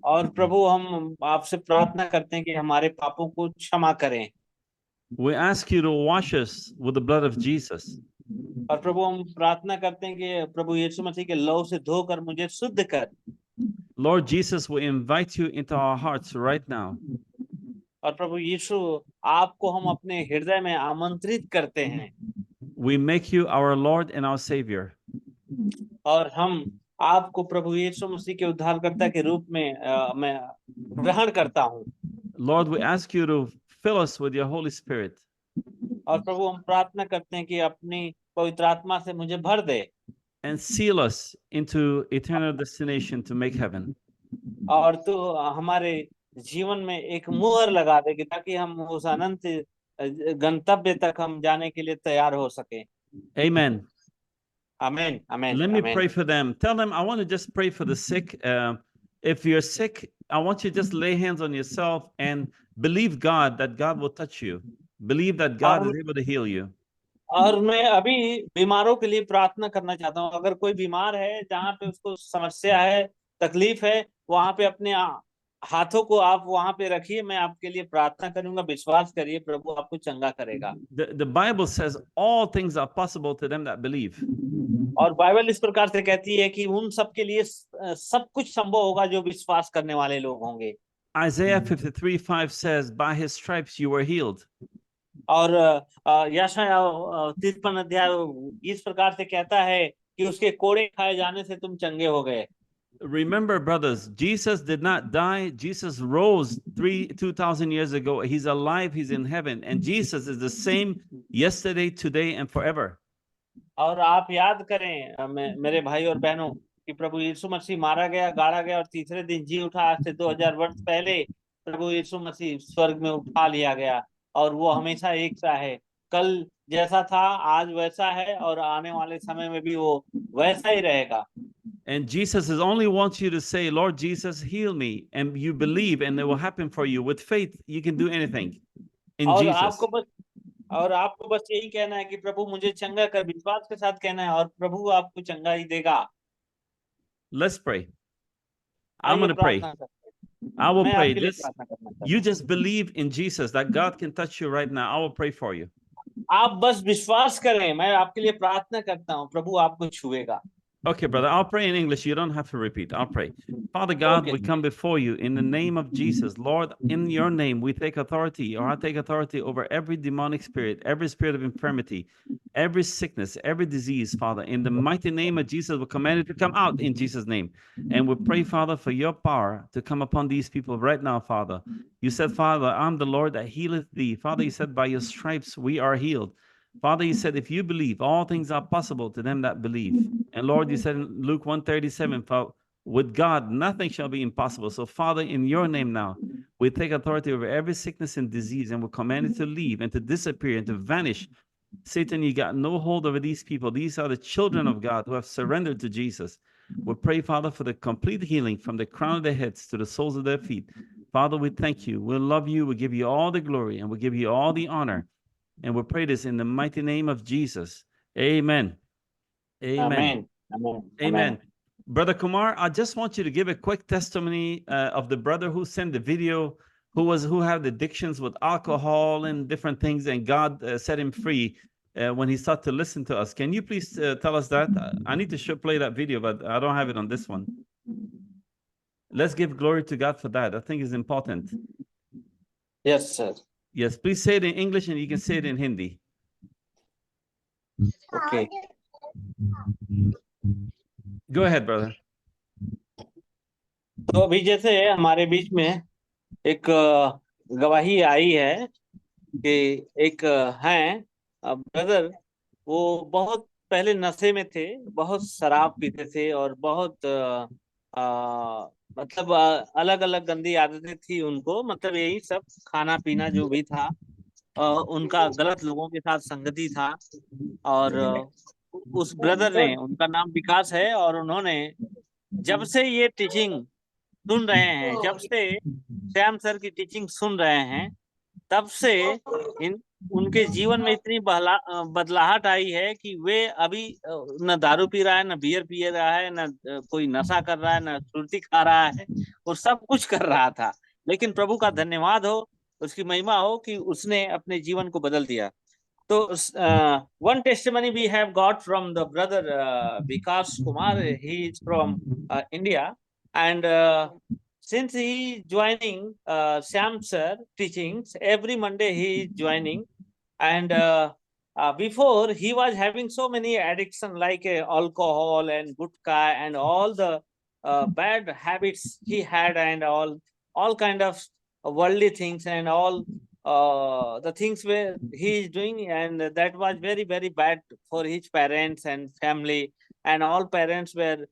और प्रभु हम आपसे प्रार्थना करते हैं कि हमारे पापों को क्षमा करें। We ask you to wash us with the blood of Jesus. और प्रभु हम प्रार्थना करते हैं कि प्रभु यीशु मसीह के लहू से धोकर मुझे शुद्ध कर। Lord Jesus, we invite you into our hearts right now. और प्रभु यीशु आपको हम अपने हृदय में आमंत्रित करते हैं। We make you our Lord and our Savior. और हम आपको प्रभु यीशु मसीह के उद्धारकर्ता के रूप में मैं ग्रहण करता हूँ। Lord, we ask you to fill us with your Holy Spirit. और प्रभु हम प्रार्थना करते हैं कि अपनी पवित्र आत्मा से मुझे भर दे। And seal us into eternal destination to make heaven. और तो हमारे जीवन में एक मुहर लगा दे ताकि हम उस अनंत गंतव्य तक हम जाने के लिए तैयार हो सके। Amen. Amen. Amen. Let me Amen. pray for them. Tell them, I want to just pray for the sick. If you're sick, I want you to just lay hands on yourself and believe God that God will touch you. Believe that God is able to heal you. और मैं अभी बीमारों के लिए प्रार्थना करना चाहता हूँ। अगर कोई बीमार है, जहाँ पे उसको समस्या है, तकलीफ है, वहां पे अपने हाथों को आप वहां पे रखिए। मैं आपके लिए प्रार्थना करूंगा। विश्वास करिए, प्रभु आपको चंगा करेगा। The Bible says all things are possible to them that believe. और बाइबल इस प्रकार से कहती है कि उन सब के लिए सब कुछ संभव होगा जो विश्वास करने वाले लोग होंगे। Isaiah 53:5 says, by his stripes you were healed. और यशायाह 53 अध्याय इस प्रकार से कहता है कि उसके कोड़े खाए जाने से तुम चंगे हो गए। Remember, brothers, Jesus did not die. Jesus rose 2,000 years ago. He's alive. He's in heaven. And Jesus is the same yesterday, today, and forever. और आप याद करें मेरे भाई और बहनों कि प्रभु यीशु मसीह मारा गया, गाड़ा गया और तीसरे दिन जी उठा। आज से 2000 वर्ष पहले प्रभु यीशु मसीह स्वर्ग में उठा लिया गया और वो हमेशा एक सा है। कल जैसा था आज वैसा है और आने वाले समय में भी वो वैसा ही रहेगा। And Jesus is only wants you to say, Lord Jesus, heal me. And you believe and it will happen for you. With faith, you can do anything in और Jesus. आपको बस यही कहना है कि प्रभु मुझे चंगा कर। विश्वास के साथ कहना है और प्रभु आपको चंगा ही देगा। Let's pray. I'm going to pray. I will pray. You just believe in Jesus that God can touch you right now. I will pray for you. आप बस विश्वास करें, मैं आपके लिए प्रार्थना करता हूँ, प्रभु आपको छुएगा। Okay, brother, I'll pray in English. You don't have to repeat. I'll pray. Father God, we come before you in the name of Jesus. Lord, in your name, we take authority, or I take authority over every demonic spirit, every spirit of infirmity, every sickness, every disease, Father. In the mighty name of Jesus, we command it to come out in Jesus' name. And we pray, Father, for your power to come upon these people right now, Father. You said, Father, I'm the Lord that healeth thee. Father, you said, by your stripes we are healed. Father, you said, if you believe, all things are possible to them that believe. And Lord, you said in Luke 1:37, with God, nothing shall be impossible. So Father, in your name now, we take authority over every sickness and disease, and we command it to leave and to disappear and to vanish. Satan, you got no hold over these people. These are the children of God who have surrendered to Jesus. We pray, Father, for the complete healing from the crown of their heads to the soles of their feet. Father, we thank you. We love you. We give you all the glory, and we give you all the honor. And we pray this in the mighty name of Jesus. Amen. Amen. Amen. Amen. Amen. Brother Kumar, I just want you to give a quick testimony of the brother who sent the video, who had addictions with alcohol and different things, and God set him free when he started to listen to us. Can you please tell us that? I need to play that video, but I don't have it on this one. Let's give glory to God for that. I think it's important. Yes, sir. Yes, please say it in English and you can say it in Hindi. Okay. Go ahead, brother. तो अभी जैसे हमारे बीच में एक गवाही आई है कि एक हैं ब्रदर, वो बहुत पहले नशे में थे, बहुत शराब पीते थे और बहुत मतलब अलग अलग गंदी आदतें थी उनको, मतलब यही सब खाना पीना जो भी था, उनका गलत लोगों के साथ संगति था। और उस ब्रदर ने, उनका नाम विकास है, और उन्होंने जब से ये टीचिंग सुन रहे हैं, जब से श्याम सर की टीचिंग सुन रहे हैं, तब से उनके जीवन में इतनी बदलाहट आई है कि वे अभी न दारू पी रहा है, न बियर पी रहा है, न कोई नशा कर रहा है, न सुर्ती खा रहा है, और सब कुछ कर रहा था। लेकिन प्रभु का धन्यवाद हो, उसकी महिमा हो कि उसने अपने जीवन को बदल दिया। तो one testimony we have got from the brother Vikas Kumar. He is from India, and since he is joining Sam sir teachings every Monday, he is joining, and before he was having so many addiction like alcohol and gutka and all the bad habits he had, and all kind of worldly things and all the things where he is doing, and that was very, very bad for his parents and family, and all parents were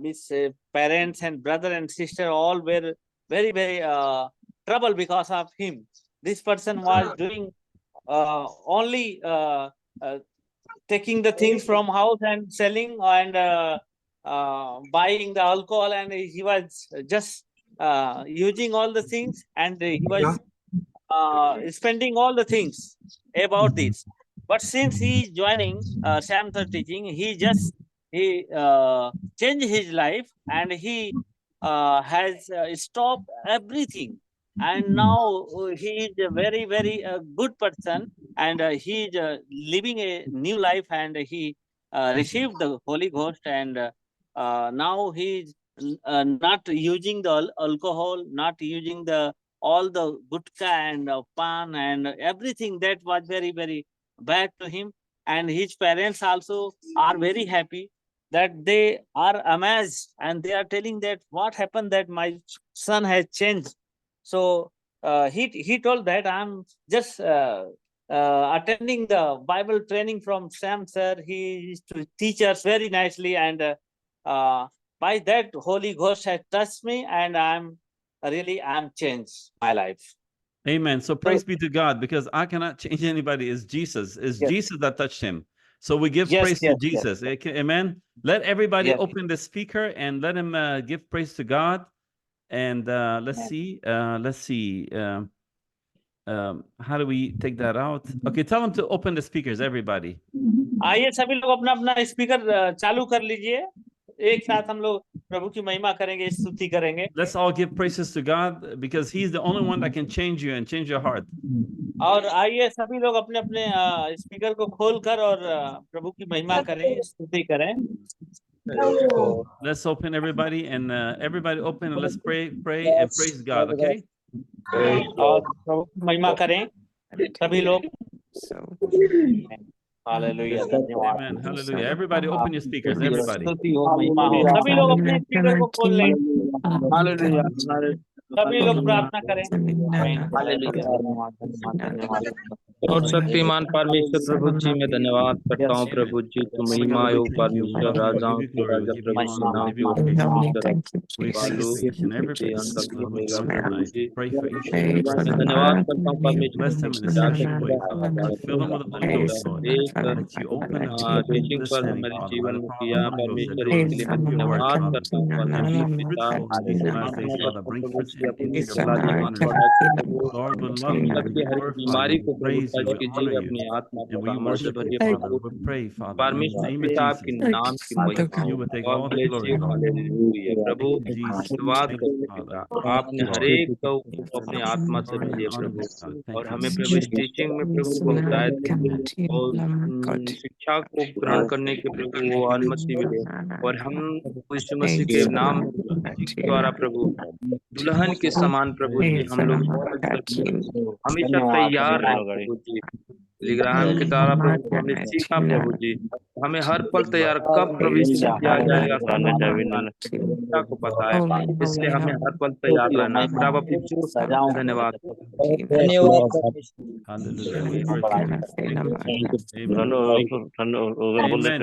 his parents and brother and sister all were very, very trouble because of him. This person was doing only taking the things from house and selling and buying the alcohol, and he was just using all the things, and he was spending all the things about this. But since he is joining Sam Sir teaching, he changed his life, and he has stopped everything, and now he is a very, very good person, and he is living a new life, and he received the Holy Ghost, and now he is not using the alcohol, not using all the gutka and pan and everything that was very, very bad to him. And his parents also are very happy, that they are amazed, and they are telling that what happened, that my son has changed. So he told that I'm just attending the Bible training from Sam sir. He used to teach us very nicely, and by that Holy Ghost has touched me, and I'm changed my life. Amen. So praise be to God, because I cannot change anybody. It's Jesus. It's Jesus that touched him. So we give praise to Jesus. Amen. Let everybody open the speaker and let him give praise to God. And let's see. How do we take that out? Okay, tell them to open the speakers, everybody. आइए सभी लोग अपना अपना speaker चालू कर लीजिए। एक साथ हम लोग प्रभु की महिमा करेंगे, स्तुति करेंगे। Let's all give praises to God, because He's the only one that can change you and change your heart. और आइए सभी लोग अपने अपने स्पीकर को खोलकर और प्रभु की महिमा करें, स्तुति करें। Let's open everybody, and everybody open, and let's pray and praise God. Okay. और प्रभु की महिमा करें सभी लोग। Hallelujah. Amen. Hallelujah. Everybody open your speakers. Everybody. सभी लोग अपने स्पीकर को खोल लें। Hallelujah. सभी लोग प्रार्थना करें। और शक्तिमान परमेश्वर प्रभु जी मैं धन्यवाद करता हूँ प्रभु जी, तुम महिमा योग परमेश्वर राजाओं के राजा प्रभु नाम की धन्यवाद करता हूँ परमेश्वर टीचिंग पर हमारे जीवन में किया परमेश्वर, इसके लिए मैं धन्यवाद करता हूँ परमेश्वर। बीमारी को you, we कीजिए, honor you, अपनी आत्मा and को we अमर से worship you, भरिए Father. Prabhu. We pray, Father, in the परमेश्वर name of पिता आपके Jesus. नाम की Father महिमा God. You will take God all the bless glory, you, Lord. Hallelujah Prabhu. Jesus, धन्यवाद thank you, करते Father. पिता, आपने Lord. हरेक को अपनी आत्मा से Glory भरिए and honor, Prabhu, my God. और Thank you, हमें Jesus. प्रभु इस टीचिंग में प्रभु को हिदायत दे और शिक्षा को ग्रहण करने के प्रभु वो अनुमति मिले, और हम यीशु मसीह के नाम द्वारा प्रभु दुल्हन के समान प्रभु जी हम लोग हमेशा तैयार रहे प्रभु जी। लिग्राहम के द्वारा प्रभु को हमने सीखा प्रभु जी, हमें हर पल तैयार कब प्रभु यीशु मसीह आ जाएगा शिक्षा को पता है, इसलिए हमें हर पल तैयार रहना है। प्रभु अपनी धन्यवाद। Hallelujah. We praise you. Amen.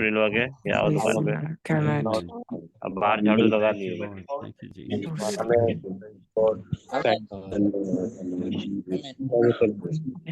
Amen. Amen. बाहर झाड़ू लगा Thank you, लिए Lord. Thank you, Jesus. बैठे